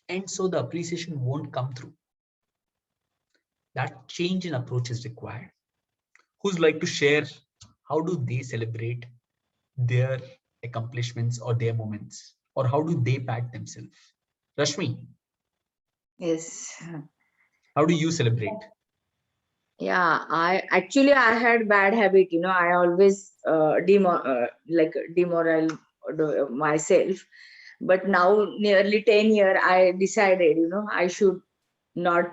And so the appreciation won't come through. That change in approach is required. Who's like to share how do they celebrate their accomplishments or their moments, or how do they pat themselves? Rashmi? Yes. How do you celebrate? Yeah, I had bad habit, I always demoralize myself. But now nearly 10 years, I decided, I should not,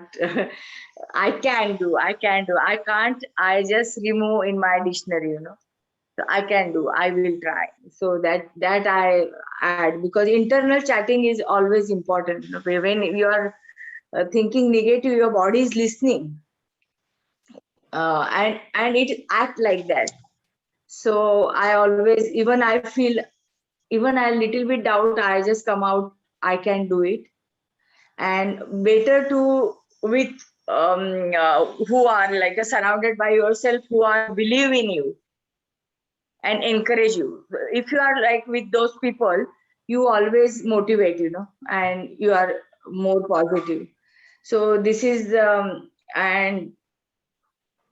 I can do. I can't, I just remove in my dictionary, So I can do, I will try. So that I add, because internal chatting is always important. When you are thinking negative, your body is listening, and it act like that. So I always, even I feel, even I little bit doubt, I just come out, I can do it. And better to with who are like surrounded by yourself, who are believe in you and encourage you. If you are like with those people, you always motivate, and you are more positive. So this is and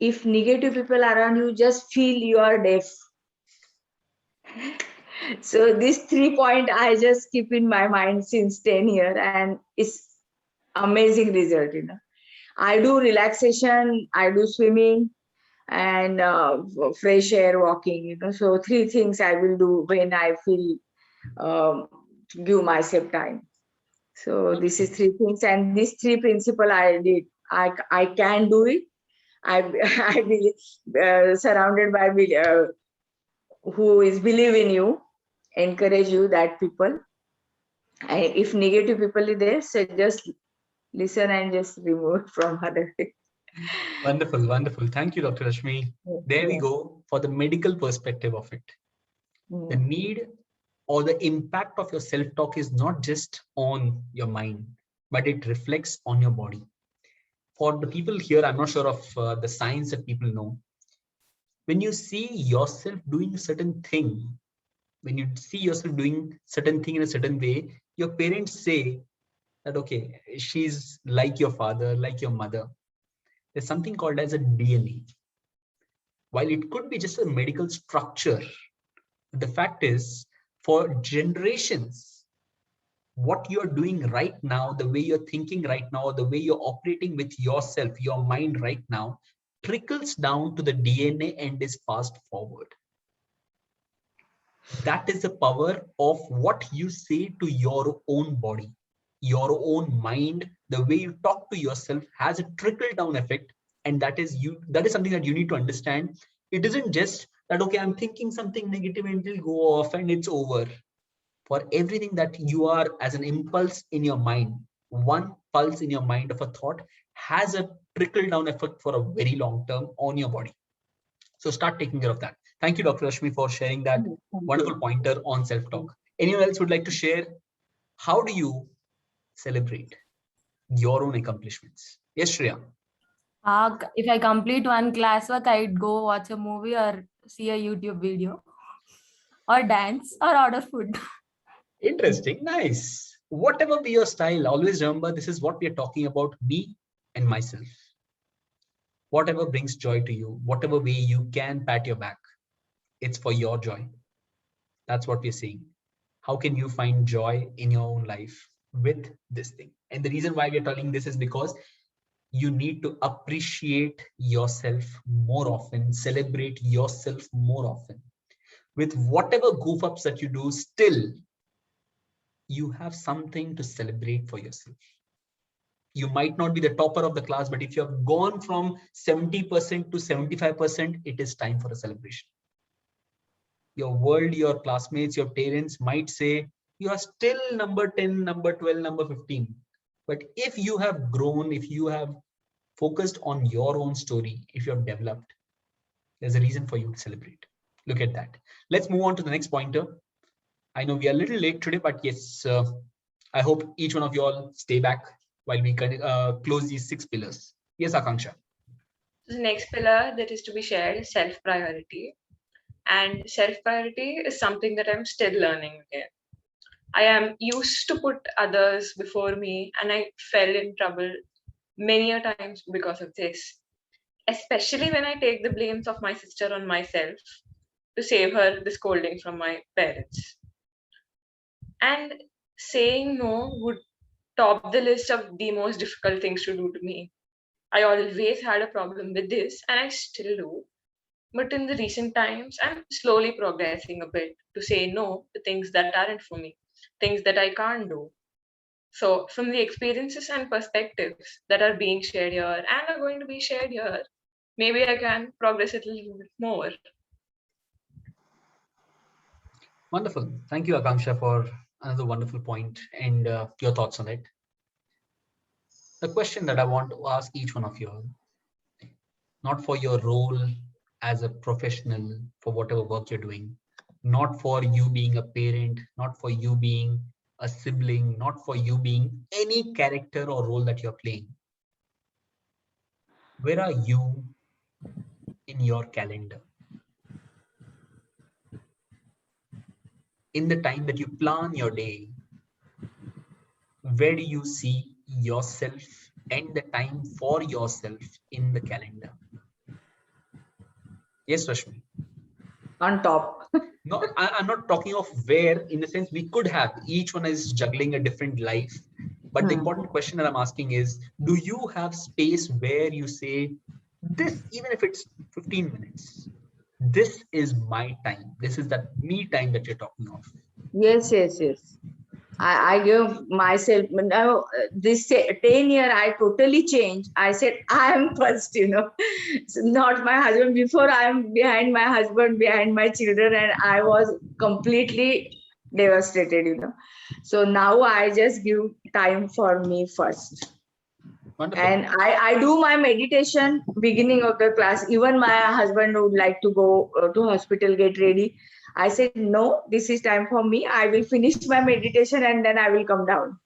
if negative people around you, just feel you are deaf. So these 3 points I just keep in my mind since 10 years, and it's amazing result. I do relaxation, I do swimming, and fresh air walking. So 3 things I will do when I feel to give myself time. So this is 3 things, and these 3 principle I did. I can do it. I be surrounded by who is believe in you, encourage you, that people. And if negative people is there, so just listen and just remove from other. Wonderful, wonderful. Thank you, Dr. Rashmi. There we go for the medical perspective of it. The need or the impact of your self-talk is not just on your mind, but it reflects on your body. For the people here, I'm not sure of the science that people know. When you see yourself doing a certain thing, when you see yourself doing certain thing in a certain way, your parents say that, okay, she's like your father, like your mother. There's something called as a DNA. While it could be just a medical structure, the fact is, for generations, what you're doing right now, the way you're thinking right now, the way you're operating with yourself, your mind right now, trickles down to the DNA and is passed forward. That is the power of what you say to your own body, your own mind. The way you talk to yourself has a trickle down effect, and that is something that you need to understand. It isn't just that, okay, I'm thinking something negative and it'll go off and it's over. For everything that you are as an impulse in your mind, one pulse in your mind of a thought has a trickle down effect for a very long term on your body. So start taking care of that. Thank you, Dr. Rashmi, for sharing that wonderful pointer on self-talk. Anyone else would like to share? How do you celebrate your own accomplishments? Yes, Shreya. If I complete one classwork, I'd go watch a movie or see a YouTube video or dance or order food. Interesting. Nice. Whatever be your style, always remember this is what we are talking about, me and myself. Whatever brings joy to you, whatever way you can pat your back, it's for your joy. That's what we're saying. How can you find joy in your own life with this thing? And the reason why we're telling this is because you need to appreciate yourself more often, celebrate yourself more often. With whatever goof ups that you do, still you have something to celebrate for yourself. You might not be the topper of the class, but if you have gone from 70% to 75%, it is time for a celebration. Your world, your classmates, your parents might say, you are still number 10, number 12, number 15. But if you have grown, if you have focused on your own story, if you have developed, there's a reason for you to celebrate. Look at that. Let's move on to the next pointer. I know we are a little late today, but yes, I hope each one of you all stay back while we close these 6 pillars. Yes, Akanksha. The next pillar that is to be shared is self-priority. And self-priority is something that I'm still learning again. I am used to put others before me, and I fell in trouble many a times because of this. Especially when I take the blames of my sister on myself to save her the scolding from my parents. And saying no would top the list of the most difficult things to do to me. I always had a problem with this, and I still do. But in the recent times, I'm slowly progressing a bit to say no to things that aren't for me, things that I can't do. So, from the experiences and perspectives that are being shared here and are going to be shared here, maybe I can progress it a little bit more. Wonderful. Thank you, Akanksha, for another wonderful point and your thoughts on it. the question that I want to ask each one of you all, not for your role as a professional for whatever work you're doing, not for you being a parent, not for you being a sibling, not for you being any character or role that you're playing. Where are you in your calendar? In the time that you plan your day, where do you see yourself and the time for yourself in the calendar? Yes, Rashmi. On top. No, I'm not talking of where, in the sense we could have, each one is juggling a different life. But the important question that I'm asking is, do you have space where you say, this, even if it's 15 minutes, this is my time. This is that me time that you're talking of. Yes. I give myself now this 10 year I totally changed. I said I am first, so not my husband. Before I am behind my husband, behind my children, and I was completely devastated, So now I just give time for me first. Wonderful. And I do my meditation beginning of the class. Even my husband would like to go to hospital, get ready. I said, no, this is time for me. I will finish my meditation and then I will come down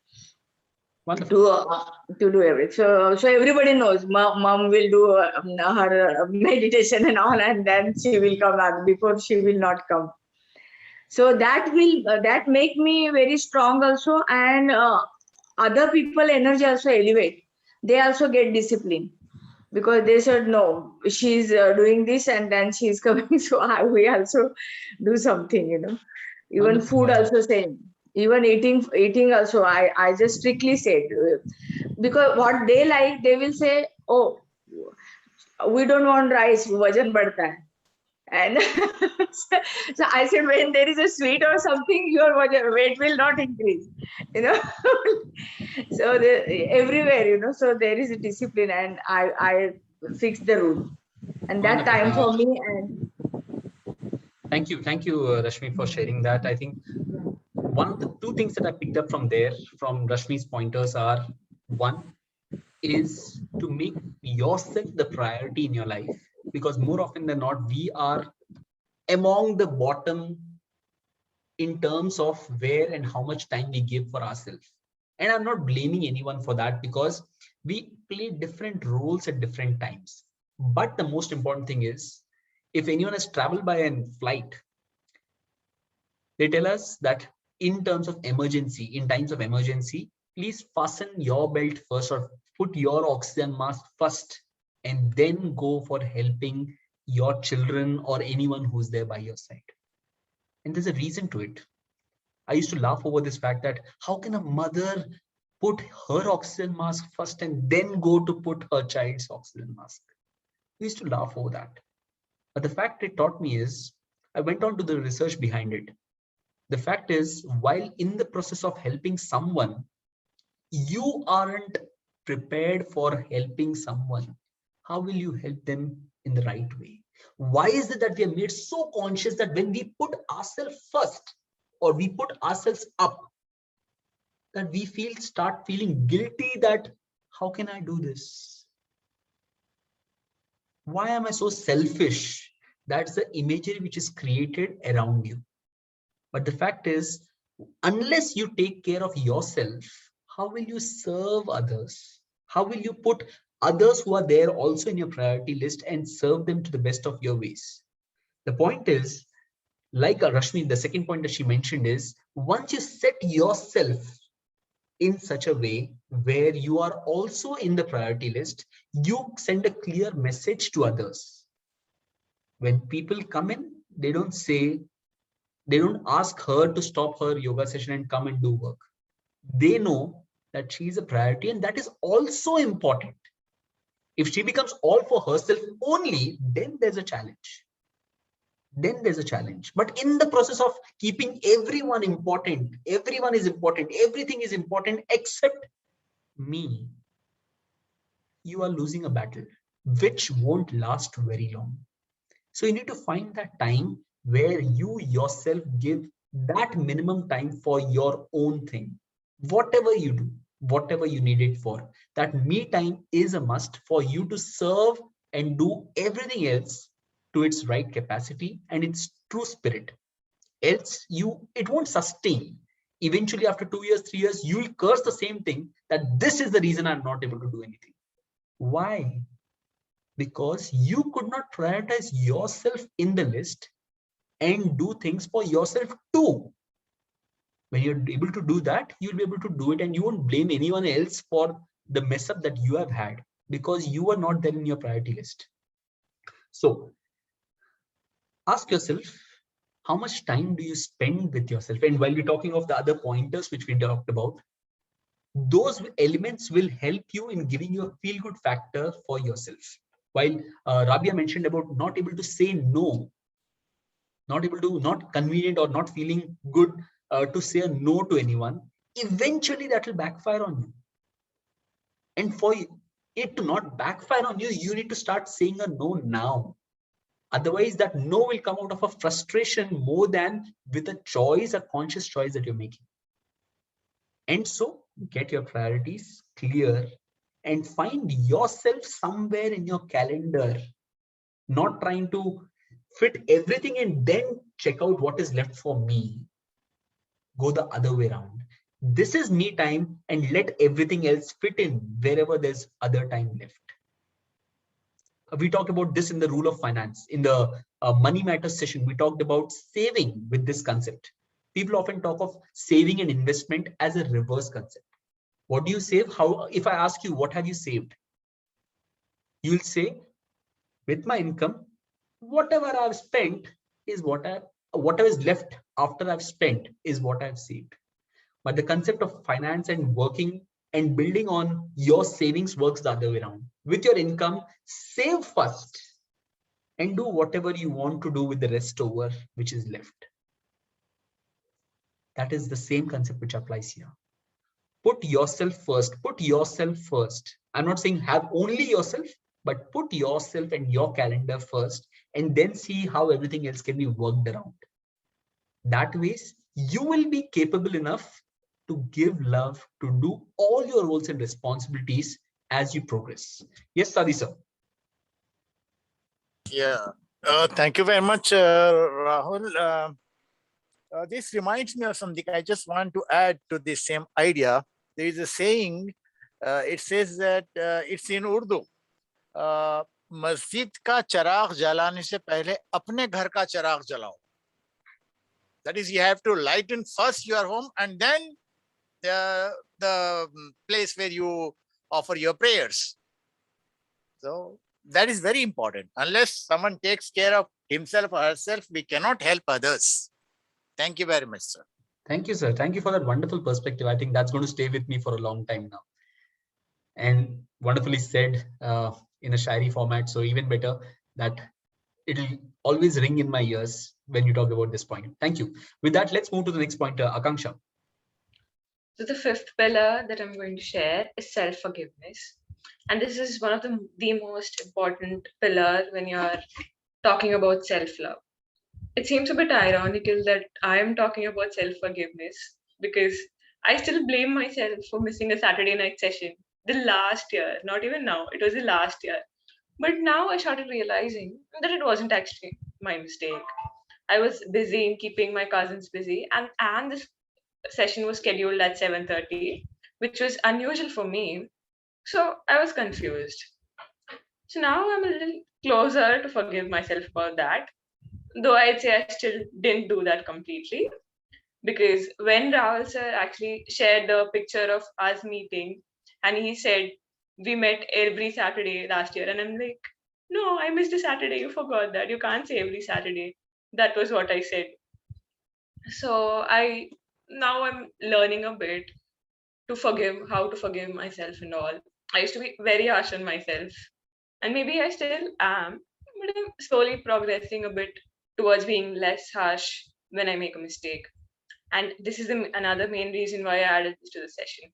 to do everything. So everybody knows mom will do her meditation and all, and then she will come out. Before she will not come. So that will that make me very strong also, and other people energy also elevate. They also get discipline. Because they said, no, she's doing this and then she's coming. So we also do something, Even Wonderful. food also same. Even eating also, I just strictly said. Because what they like, they will say, oh, we don't want rice, vajan badhta hai. And so I said, when there is a sweet or something, your weight will not increase, So everywhere, so there is a discipline, and I fix the rule, and that time for me. And thank you, Rashmi, for sharing that. I think one of the two things that I picked up from there, from Rashmi's pointers, are one is to make yourself the priority in your life. Because more often than not, we are among the bottom in terms of where and how much time we give for ourselves. And I'm not blaming anyone for that, because we play different roles at different times. But the most important thing is, if anyone has traveled by a flight, they tell us that in terms of emergency, in times of emergency, please fasten your belt first, or put your oxygen mask first, and then go for helping your children or anyone who's there by your side. And there's a reason to it. I used to laugh over this fact that how can a mother put her oxygen mask first and then go to put her child's oxygen mask? We used to laugh over that. But the fact it taught me is, I went on to the research behind it. The fact is, while in the process of helping someone, you aren't prepared for helping someone. How will you help them in the right way? Why is it that we are made so conscious that when we put ourselves first, or we put ourselves up, that we start feeling guilty that how can I do this? Why am I so selfish? That's the imagery which is created around you. But the fact is, unless you take care of yourself, how will you serve others? How will you put others who are there also in your priority list and serve them to the best of your ways? The point is, like Rashmi, the second point that she mentioned is, once you set yourself in such a way where you are also in the priority list, you send a clear message to others. When people come in, they don't ask her to stop her yoga session and come and do work. They know that she's a priority, and that is also important. If she becomes all for herself only, then there's a challenge. But in the process of keeping everyone important, everyone is important, everything is important except me, you are losing a battle which won't last very long. So you need to find that time where you yourself give that minimum time for your own thing. Whatever you do, whatever you need it for. That me time is a must for you to serve and do everything else to its right capacity and its true spirit. Else it won't sustain. Eventually, after 2 years, 3 years, you will curse the same thing, that this is the reason I'm not able to do anything. Why? Because you could not prioritize yourself in the list and do things for yourself too. When you're able to do that, you'll be able to do it, and you won't blame anyone else for the mess up that you have had, because you were not there in your priority list. So ask yourself, how much time do you spend with yourself? And while we're talking of the other pointers which we talked about, those elements will help you in giving you a feel-good factor for yourself. While Rabia mentioned about not able to say no, not convenient or not feeling good to say a no to anyone, eventually that will backfire on you. And for it to not backfire on you, you need to start saying a no now. Otherwise, that no will come out of a frustration more than with a choice, a conscious choice that you're making. And so get your priorities clear and find yourself somewhere in your calendar, not trying to fit everything and then check out what is left for me. Go the other way around. This is me time, and let everything else fit in wherever there's other time left. We talked about this in the rule of finance. In the money matters session, we talked about saving with this concept. People often talk of saving and investment as a reverse concept. What do you save? How, if I ask you, what have you saved? You'll say, with my income, whatever I've spent is whatever is left after I've spent is what I've saved. But the concept of finance and working and building on your savings works the other way around. With your income, save first and do whatever you want to do with the rest over which is left. That is the same concept which applies here. Put yourself first. Put yourself first. I'm not saying have only yourself, but put yourself and your calendar first, and then see how everything else can be worked around. That way, you will be capable enough to give love, to do all your roles and responsibilities as you progress. Yes, Sadi sir. Yeah, thank you very much, Rahul. This reminds me of something. I just want to add to the same idea. There is a saying, it says that it's in Urdu. मस्जिद का चिराग जलाने से पहले अपने घर का चिराग जलाओ. That is, you have to lighten first your home and then the place where you offer your prayers. So that is very important. Unless someone takes care of himself or herself, we cannot help others. Thank you very much, sir. Thank you, sir. Thank you for that wonderful perspective. I think that's going to stay with me for a long time now. And wonderfully said in a shairi format. So even better that it'll always ring in my ears when you talk about this point. Thank you. With that, let's move to the next point, Akanksha. So the fifth pillar that I'm going to share is self-forgiveness. And this is one of the most important pillar when you're talking about self-love. It seems a bit ironical that I am talking about self-forgiveness because I still blame myself for missing a Saturday night session the last year, not even now, it was the last year. But now I started realizing that it wasn't actually my mistake. I was busy in keeping my cousins busy, and this session was scheduled at 7:30, which was unusual for me. So I was confused. So now I'm a little closer to forgive myself about that, though I'd say I still didn't do that completely. Because when Rahul sir actually shared the picture of us meeting, and he said, we met every Saturday last year. And I'm like, no, I missed a Saturday. You forgot that. You can't say every Saturday. That was what I said. So now I'm learning a bit to forgive, how to forgive myself and all. I used to be very harsh on myself. And maybe I still am, but I'm slowly progressing a bit towards being less harsh when I make a mistake. And this is another main reason why I added this to the session.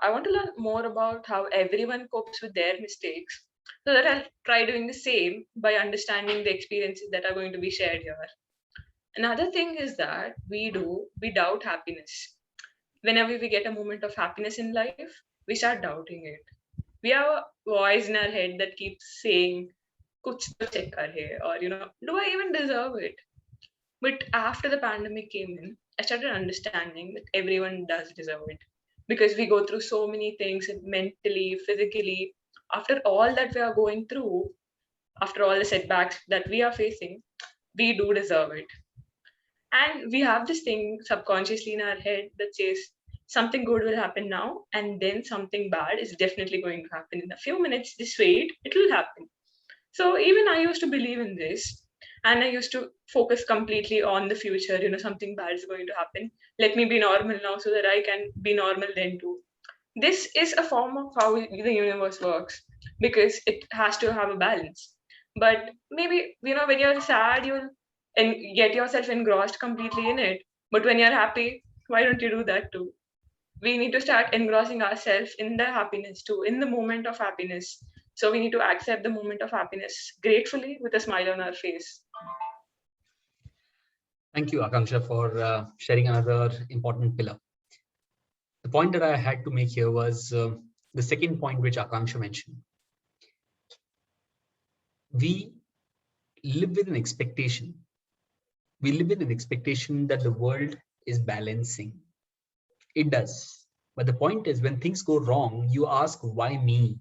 I want to learn more about how everyone copes with their mistakes so that I'll try doing the same by understanding the experiences that are going to be shared here. Another thing is that we doubt happiness. whenever we get a moment of happiness in life, we start doubting it. We have a voice in our head that keeps saying, "Kuch to check kar hai," or do I even deserve it? But after the pandemic came in, I started understanding that everyone does deserve it because we go through so many things mentally, physically. After all that we are going through, after all the setbacks that we are facing, we do deserve it. And we have this thing subconsciously in our head that says something good will happen now, and then something bad is definitely going to happen in a few minutes. Just wait, it will happen. So even I used to believe in this, and I used to focus completely on the future. Something bad is going to happen. Let me be normal now so that I can be normal then too. This is a form of how the universe works because it has to have a balance. But maybe, when you're sad, you'll and get yourself engrossed completely in it. But when you're happy, why don't you do that too? We need to start engrossing ourselves in the happiness too, in the moment of happiness. So we need to accept the moment of happiness gratefully with a smile on our face. Thank you, Akanksha, for sharing another important pillar. The point that I had to make here was the second point which Akanksha mentioned. We live with an expectation. We live with an expectation that the world is balancing. It does. But the point is, when things go wrong, you ask, why me?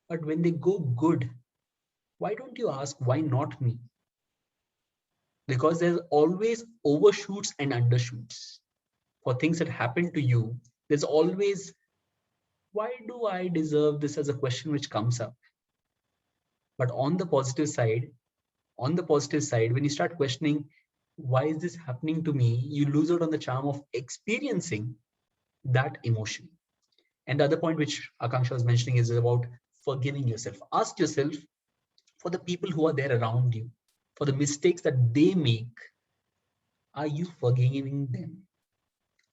But when they go good, why don't you ask, why not me? Because there's always overshoots and undershoots. For things that happen to you, there's always, why do I deserve this, as a question which comes up. But on the positive side, when you start questioning, why is this happening to me? You lose out on the charm of experiencing that emotion. And the other point which Akanksha was mentioning is about forgiving yourself. Ask yourself, for the people who are there around you, for the mistakes that they make, are you forgiving them?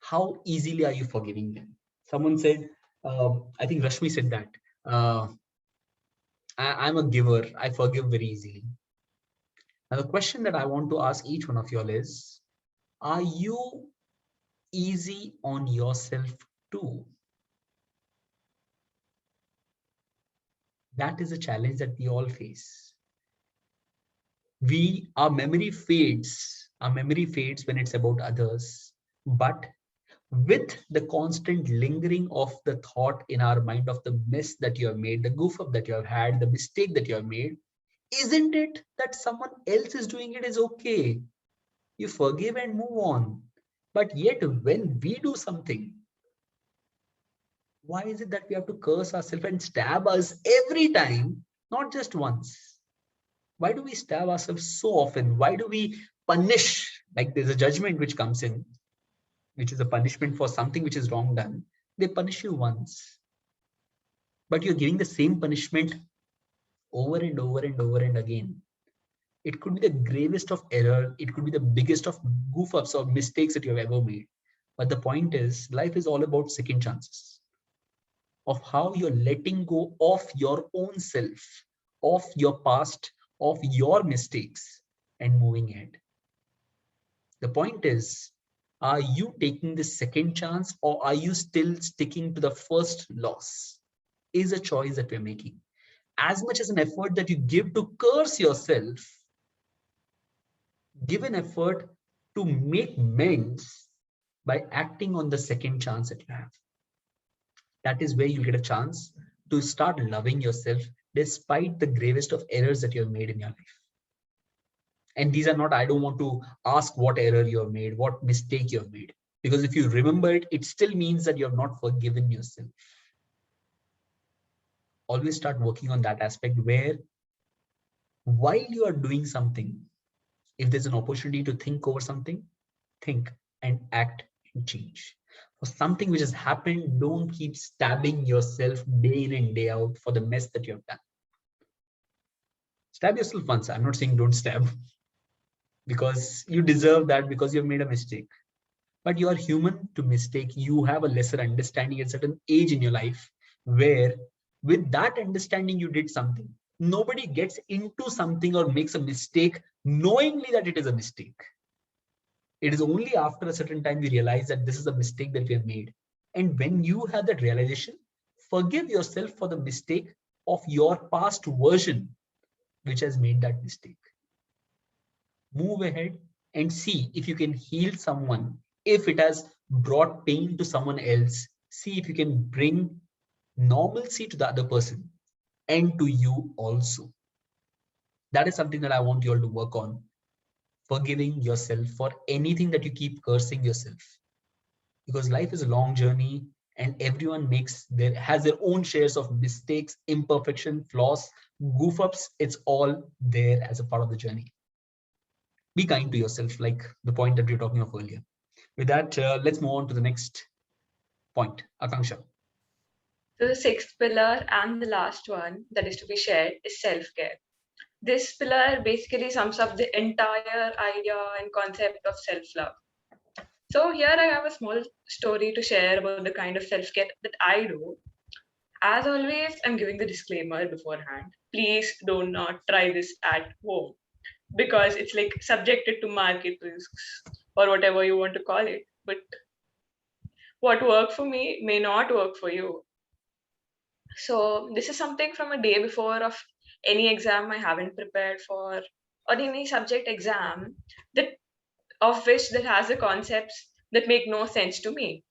How easily are you forgiving them? Someone said, I think Rashmi said that, I'm a giver, I forgive very easily. Now the question that I want to ask each one of you all is, are you easy on yourself too? That is a challenge that we all face. Our memory fades when it's about others, but with the constant lingering of the thought in our mind of the mess that you have made, the goof up that you have had, the mistake that you have made, isn't it that someone else is doing it is okay? You forgive and move on. But yet when we do something, why is it that we have to curse ourselves and stab us every time, not just once? Why do we stab ourselves so often? Why do we punish? Like there's a judgment which comes in, which is a punishment for something which is wrong done. They punish you once, but you're giving the same punishment over and over and over and again. It could be the gravest of error. It could be the biggest of goof ups or mistakes that you have ever made. But the point is, life is all about second chances, of how you're letting go of your own self, of your past, of your mistakes, and moving ahead. The point is, are you taking the second chance, or are you still sticking to the first loss? Is a choice that we're making. As much as an effort that you give to curse yourself, give an effort to make amends by acting on the second chance that you have. That is where you get a chance to start loving yourself despite the gravest of errors that you have made in your life. And these are not, I don't want to ask what error you have made, what mistake you have made. Because if you remember it, it still means that you have not forgiven yourself. Always start working on that aspect where while you are doing something, if there's an opportunity to think over something, think and act and change. For something which has happened, don't keep stabbing yourself day in and day out for the mess that you have done. Stab yourself once. I'm not saying don't stab, because you deserve that, because you've made a mistake. But you are human to mistake. You have a lesser understanding at a certain age in your life where with that understanding you did something. Nobody gets into something or makes a mistake knowingly that it is a mistake. It is only after a certain time we realize that this is a mistake that we have made. And when you have that realization, forgive yourself for the mistake of your past version, which has made that mistake. Move ahead and see if you can heal someone. If it has brought pain to someone else, see if you can bring normalcy to the other person and to you also. That is something that I want you all to work on. Forgiving yourself for anything that you keep cursing yourself. Because life is a long journey and everyone has their own shares of mistakes, imperfection, flaws, goof ups. It's all there as a part of the journey. Be kind to yourself, like the point that we were talking of earlier. With that, let's move on to the next point. Akanksha. So the sixth pillar and the last one that is to be shared is self-care. This pillar basically sums up the entire idea and concept of self-love. So here I have a small story to share about the kind of self-care that I do. As always, I'm giving the disclaimer beforehand. Please do not try this at home because it's like subjected to market risks or whatever you want to call it. But what worked for me may not work for you. So this is something from a day before of any exam I haven't prepared for or any subject exam that has the concepts that make no sense to me.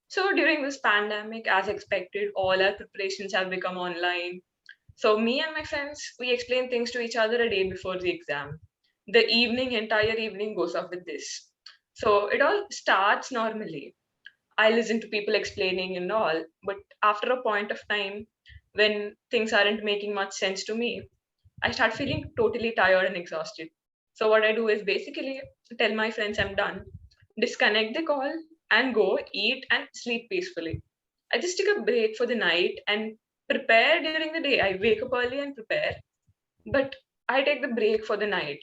So during this pandemic, as expected, all our preparations have become online. So me and my friends, we explain things to each other a day before the exam. The entire evening goes off with this. So it all starts normally. I listen to people explaining and all, but after a point of time, when things aren't making much sense to me, I start feeling totally tired and exhausted. So what I do is basically tell my friends I'm done, disconnect the call, and go eat and sleep peacefully. I just take a break for the night and prepare during the day. I wake up early and prepare, but I take the break for the night.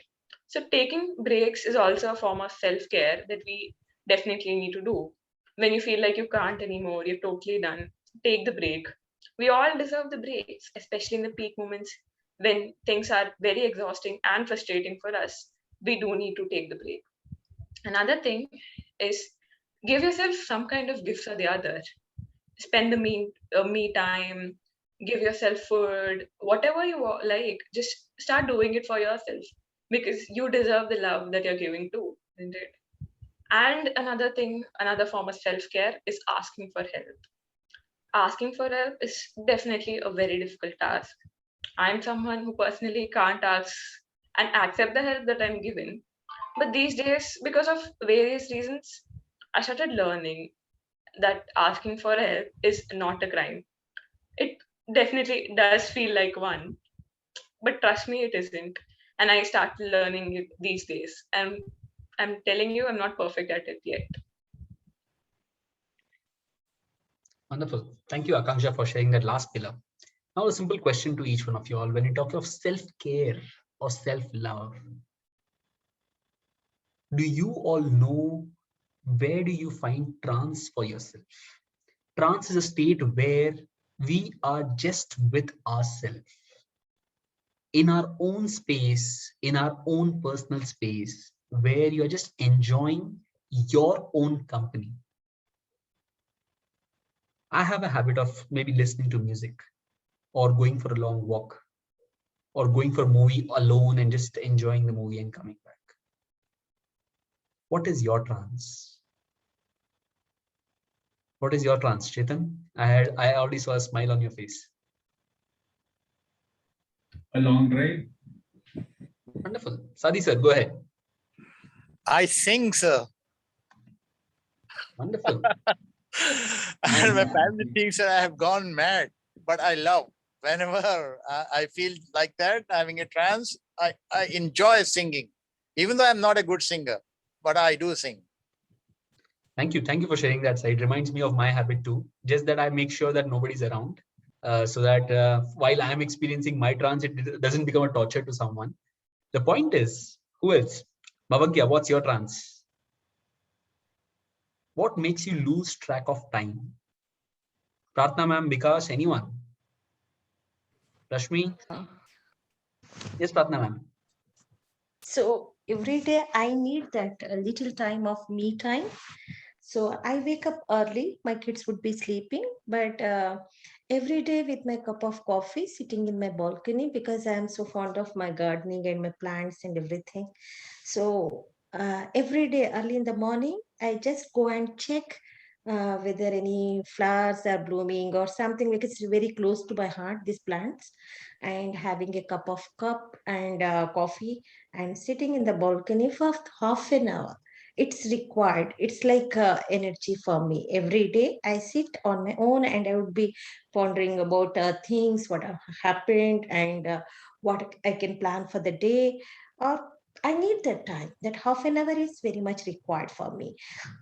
So taking breaks is also a form of self-care that we definitely need to do. When you feel like you can't anymore, you're totally done, take the break. We all deserve the breaks, especially in the peak moments when things are very exhausting and frustrating for us. We do need to take the break. Another thing is give yourself some kind of gifts or the other. Spend the me time, give yourself food, whatever you like. Just start doing it for yourself because you deserve the love that you're giving too, isn't it? And another thing, another form of self-care is asking for help. Asking for help is definitely a very difficult task. I'm someone who personally can't ask and accept the help that I'm given. But these days, because of various reasons, I started learning that asking for help is not a crime. It definitely does feel like one, but trust me, it isn't. And I started learning it these days. And I'm telling you, I'm not perfect at it yet. Wonderful. Thank you, Akanksha, for sharing that last pillar. Now, a simple question to each one of you all. When you talk of self-care or self-love, do you all know where do you find trance for yourself? Trance is a state where we are just with ourselves in our own space, in our own personal space, where you're just enjoying your own company. I have a habit of maybe listening to music or going for a long walk or going for a movie alone and just enjoying the movie and coming back. What is your trance? What is your trance, Chetan? I already saw a smile on your face. A long drive. Wonderful. Sadi sir, go ahead. I sing, sir. Wonderful. And my family thinks that I have gone mad, but I love. Whenever I feel like that, having a trance, I enjoy singing, even though I'm not a good singer, but I do sing. Thank you. Thank you for sharing that. It reminds me of my habit too. Just that I make sure that nobody's around so that while I'm experiencing my trance, it doesn't become a torture to someone. The point is, who else? Bhavagya, what's your trance? What makes you lose track of time? Pratna ma'am, Vikas, anyone? Rashmi? Yes, Pratna ma'am. So every day I need that little time of me time. So I wake up early. My kids would be sleeping, but every day with my cup of coffee, sitting in my balcony because I am so fond of my gardening and my plants and everything. So every day early in the morning, I just go and check whether any flowers are blooming or something, because it's very close to my heart, these plants, and having a cup and coffee and sitting in the balcony for half an hour. It's required. It's like energy for me. Every day I sit on my own and I would be pondering about things, what have happened, and what I can plan for the day. Or I need that time. That half an hour is very much required for me.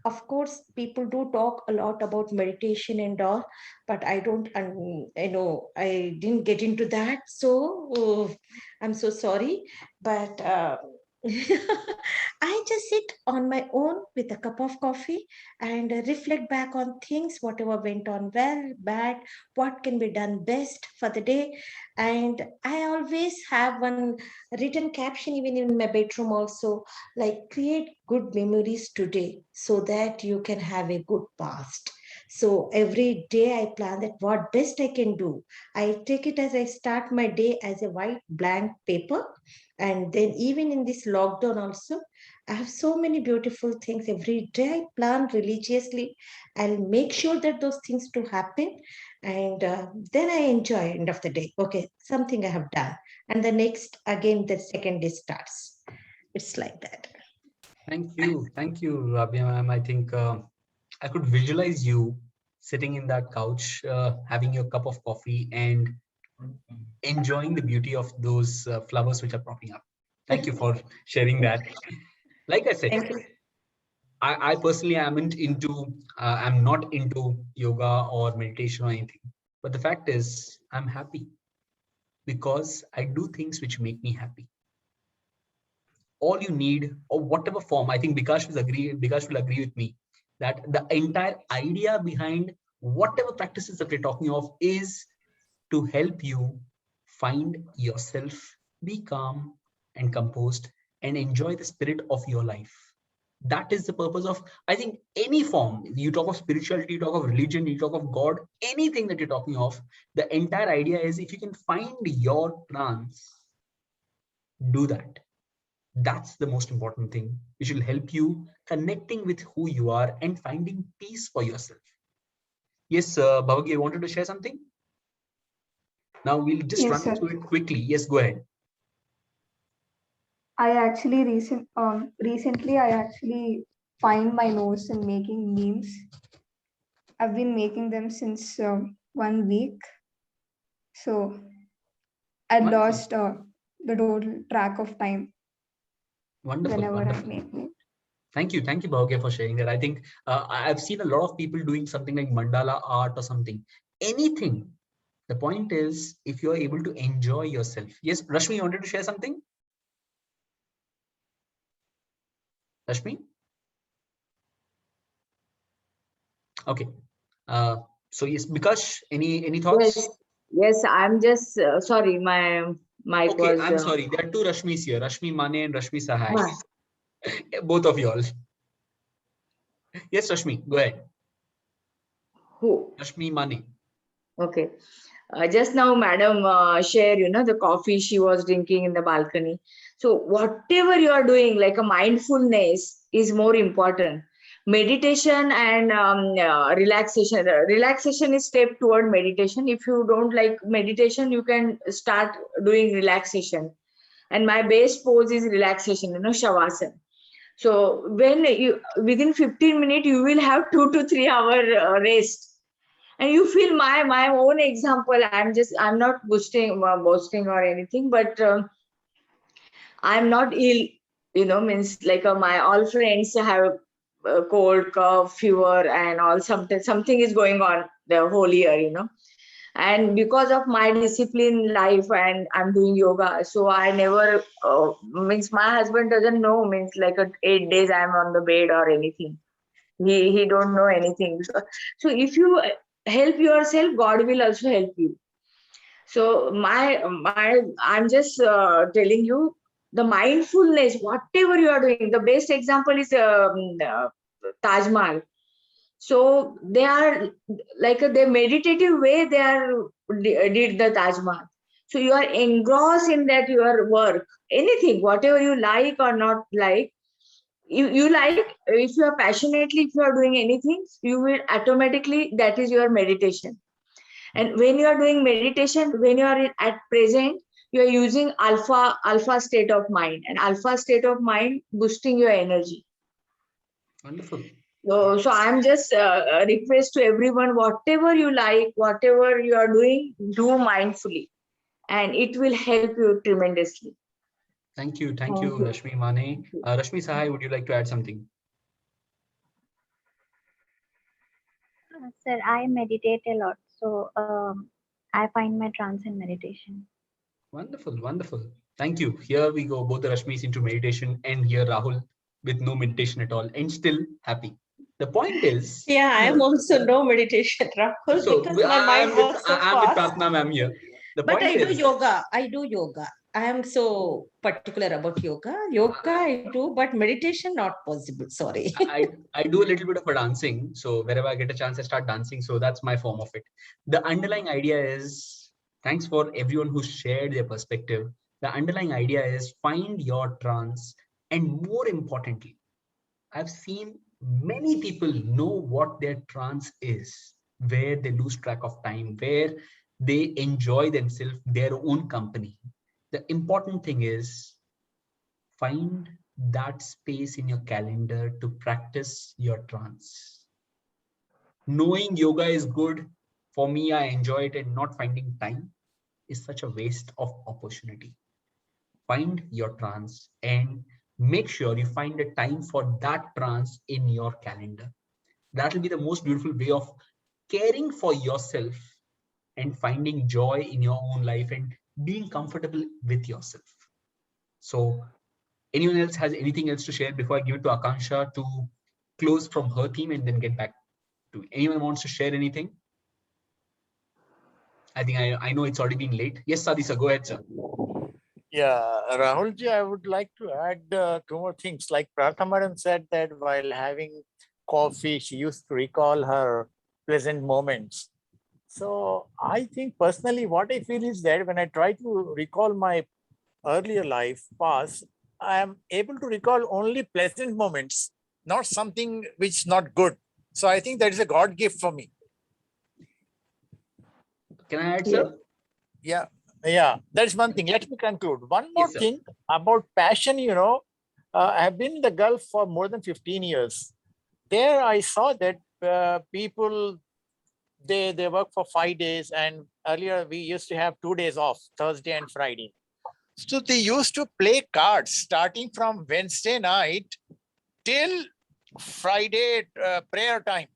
Of course, people do talk a lot about meditation and all, but I don't, I didn't get into that. So I'm so sorry. But I just sit on my own with a cup of coffee and reflect back on things, whatever went on well, bad, what can be done best for the day. And I always have one written caption even in my bedroom also, like create good memories today so that you can have a good past. So every day I plan that what best I can do. I take it as I start my day as a white blank paper. And then even in this lockdown also, I have so many beautiful things. Every day I plan religiously. I'll make sure that those things do happen. And then I enjoy end of the day. Okay, something I have done. And the next, again, the second day starts. It's like that. Thank you, Rabia ma'am. I think I could visualize you sitting in that couch, having your cup of coffee and enjoying the beauty of those flowers which are popping up. Thank you for sharing that. Like I said, Thank you. I personally I'm not into yoga or meditation or anything. But the fact is, I'm happy because I do things which make me happy. All you need, or whatever form, I think Bikash will agree with me that the entire idea behind whatever practices that we're talking of is to help you find yourself, be calm and composed, and enjoy the spirit of your life. That is the purpose of, I think, any form. You talk of spirituality, you talk of religion, you talk of God, anything that you're talking of, the entire idea is if you can find your trance, do that. That's the most important thing, which will help you connecting with who you are and finding peace for yourself. Yes, Bhavagi, you wanted to share something? Now we'll just Yes, run sir. through it quickly. Yes, go ahead. I actually recently I actually find my nose in making memes. I've been making them since 1 week. So I Wonderful. lost the total track of time Wonderful, whenever I wonderful. make memes. Thank you, Bhavya, for sharing that. I think I've seen a lot of people doing something like mandala art or something. Anything. The point is, if you are able to enjoy yourself. Yes, Rashmi, you wanted to share something? Rashmi? Okay. So yes, Bikash, any thoughts? Yes, I'm just sorry, my mic Okay, was. I'm sorry. There are two Rashmis here, Rashmi Mane and Rashmi Sahai. Ah. Both of you all. Yes, Rashmi, go ahead. Who? Rashmi Mane. Okay. Just now, madam shared, the coffee she was drinking in the balcony. So whatever you are doing, like a mindfulness is more important. Meditation and relaxation. Relaxation is step toward meditation. If you don't like meditation, you can start doing relaxation. And my best pose is relaxation, Shavasana. So when you, within 15 minutes, you will have 2 to 3 hour rest. And you feel my own example. I'm not boasting or anything, but I'm not ill. Means like my all friends have a cold, cough, fever, and all. Something is going on the whole year. And because of my discipline life, and I'm doing yoga, so I never means my husband doesn't know. Means like 8 days I'm on the bed or anything. He don't know anything. So if you help yourself, God will also help you. So I'm just telling you, the mindfulness, whatever you are doing. The best example is Taj Mahal. So they are like their meditative way, they are did the Taj Mahal. So you are engrossed in that your work, anything, whatever you like or not like. You like, if you are passionately, if you are doing anything, you will automatically, that is your meditation. And when you are doing meditation, when you are at present, you are using alpha state of mind, and alpha state of mind boosting your energy. Wonderful. So I'm just a request to everyone, whatever you like, whatever you are doing, do mindfully, and it will help you tremendously. Thank you, Rashmi Mane. Rashmi Sahai, would you like to add something? Sir, I meditate a lot, so I find my trance in meditation. Wonderful, wonderful. Thank you. Here we go. Both the Rashmis into meditation, and here Rahul with no meditation at all, and still happy. The point is, yeah, I am also no meditation, Rahul, so because my mind works so I'm with fast. Pratna ma'am here. The But point I do is, yoga. I do yoga. I am so particular about yoga. Yoga I do, but meditation not possible. Sorry. I do a little bit of a dancing. So wherever I get a chance, I start dancing. So that's my form of it. The underlying idea is, thanks for everyone who shared their perspective. The underlying idea is find your trance. And more importantly, I've seen many people know what their trance is, where they lose track of time, where they enjoy themselves, their own company. The important thing is find that space in your calendar to practice your trance. Knowing yoga is good, for me, I enjoy it, and not finding time is such a waste of opportunity. Find your trance and make sure you find a time for that trance in your calendar. That will be the most beautiful way of caring for yourself and finding joy in your own life and being comfortable with yourself. So anyone else has anything else to share before I give it to Akanksha to close from her team and then get back to anyone wants to share anything? I think I know it's already been late. Yes, Sadisa, go ahead, sir. Yeah, Rahulji, I would like to add two more things. Like Pratha Madam said that while having coffee, she used to recall her pleasant moments. So I think personally, what I feel is that when I try to recall my earlier life past, I am able to recall only pleasant moments, not something which is not good. So I think that is a God gift for me. Can I add, sir? Yeah, that's one thing. Let me conclude. One more thing about passion, I have been in the Gulf for more than 15 years. There I saw that people, they work for 5 days, and earlier we used to have 2 days off, Thursday and Friday. So they used to play cards starting from Wednesday night till Friday prayer time,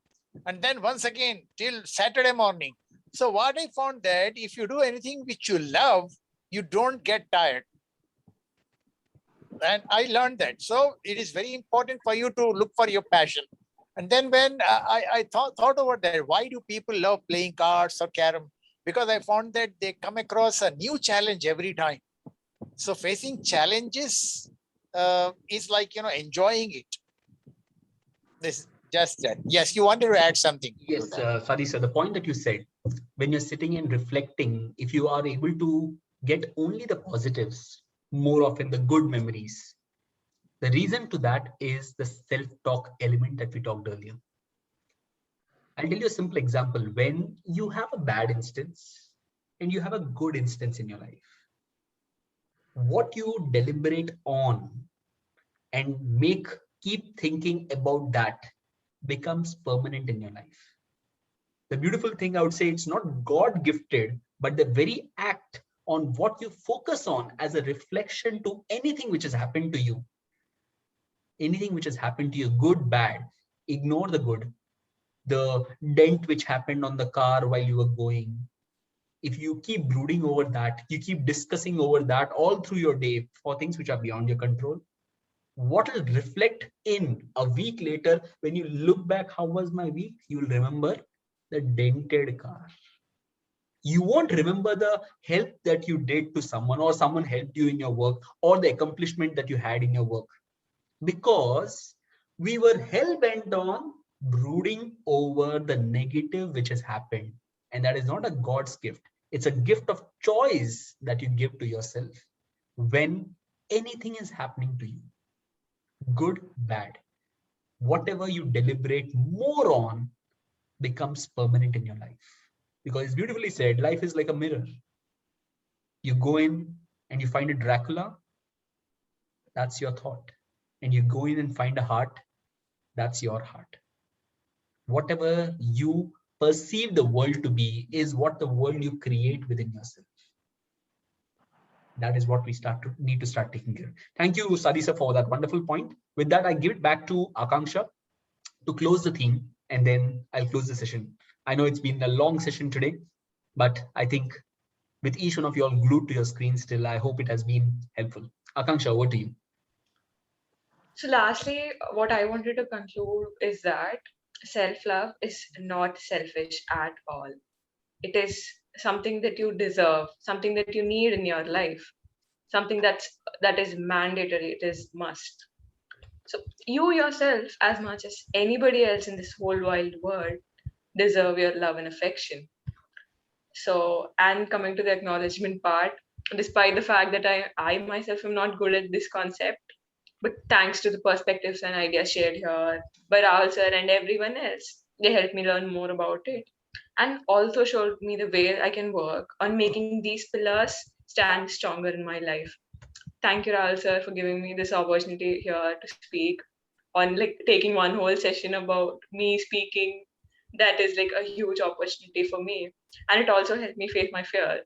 and then once again till Saturday morning. So what I found that if you do anything which you love, you don't get tired. And I learned that. So it is very important for you to look for your passion. And then when I thought over that, why do people love playing cards or carom? Because I found that they come across a new challenge every time. So facing challenges is like, enjoying it. This just that. Yes, you wanted to add something. Yes, Sadisa, the point that you said, when you're sitting and reflecting, if you are able to get only the positives, more often the good memories, the reason to that is the self-talk element that we talked earlier. I'll tell you a simple example. When you have a bad instance and you have a good instance in your life, what you deliberate on and keep thinking about that becomes permanent in your life. The beautiful thing, I would say, it's not God gifted, but the very act on what you focus on as a reflection to anything which has happened to you. Anything which has happened to you, good, bad, ignore the good. The dent which happened on the car while you were going. If you keep brooding over that, you keep discussing over that all through your day for things which are beyond your control, what will reflect in a week later when you look back, how was my week? You will remember the dented car. You won't remember the help that you did to someone, or someone helped you in your work, or the accomplishment that you had in your work, because we were hell-bent on brooding over the negative which has happened. And that is not a God's gift. It's a gift of choice that you give to yourself when anything is happening to you. Good, bad. Whatever you deliberate more on becomes permanent in your life. Because it's beautifully said, life is like a mirror. You go in and you find a Dracula, that's your thought. And you go in and find a heart, that's your heart. Whatever you perceive the world to be is what the world you create within yourself. That is what we need to start taking care of. Thank you, Sadisa, for that wonderful point. With that, I give it back to Akanksha to close the theme, and then I'll close the session. I know it's been a long session today, but I think with each one of you all glued to your screen still, I hope it has been helpful. Akanksha, over to you. So lastly, what I wanted to conclude is that self-love is not selfish at all. It is something that you deserve, something that you need in your life, something that is mandatory, it is must. So you yourself, as much as anybody else in this whole wide world, deserve your love and affection. So, and coming to the acknowledgement part, despite the fact that I myself am not good at this concept, but thanks to the perspectives and ideas shared here by Rahul sir and everyone else, they helped me learn more about it, and also showed me the way I can work on making these pillars stand stronger in my life. Thank you, Rahul sir, for giving me this opportunity here to speak on, like, taking one whole session about me speaking. That is like a huge opportunity for me. And it also helped me face my fears,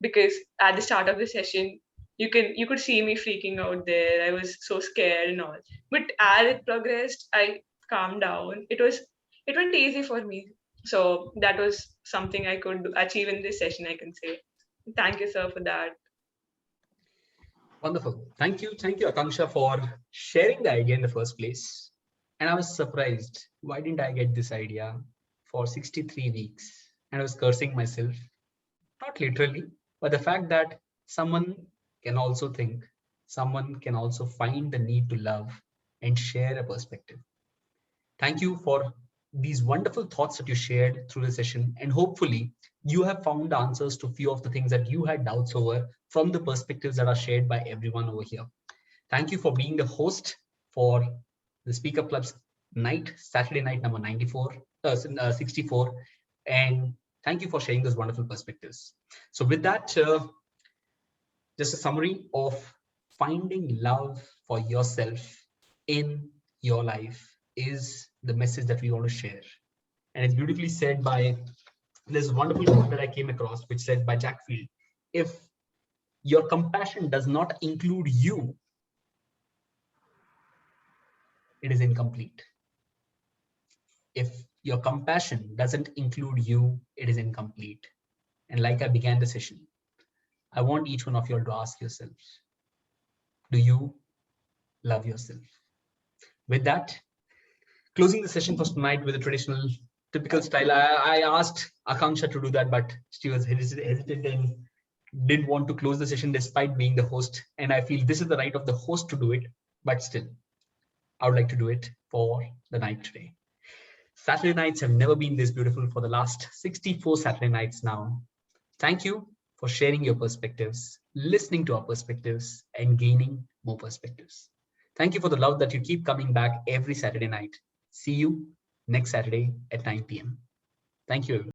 because at the start of the session, you could see me freaking out there. I was so scared and all. But as it progressed, I calmed down. It went easy for me. So that was something I could achieve in this session, I can say. Thank you, sir, for that. Wonderful. Thank you, Akanksha, for sharing the idea in the first place. And I was surprised. Why didn't I get this idea for 63 weeks? And I was cursing myself, not literally, but the fact that someone can also think, someone can also find the need to love and share a perspective. Thank you for these wonderful thoughts that you shared through the session. And hopefully you have found answers to a few of the things that you had doubts over from the perspectives that are shared by everyone over here. Thank you for being the host for the Speaker Club's night, Saturday night number 64. And thank you for sharing those wonderful perspectives. So with that, just a summary of finding love for yourself in your life is the message that we want to share. And it's beautifully said by this wonderful quote that I came across, which said by Jack Field, if your compassion does not include you, it is incomplete. If your compassion doesn't include you, it is incomplete. And like I began the session, I want each one of you all to ask yourselves, do you love yourself? With that, closing the session for tonight with a traditional, typical style. I asked Akanksha to do that, but she was hesitant and didn't want to close the session despite being the host. And I feel this is the right of the host to do it, but still, I would like to do it for the night today. Saturday nights have never been this beautiful for the last 64 Saturday nights now. Thank you for sharing your perspectives, listening to our perspectives, and gaining more perspectives. Thank you for the love that you keep coming back every Saturday night. See you next Saturday at 9 p.m. Thank you, everyone.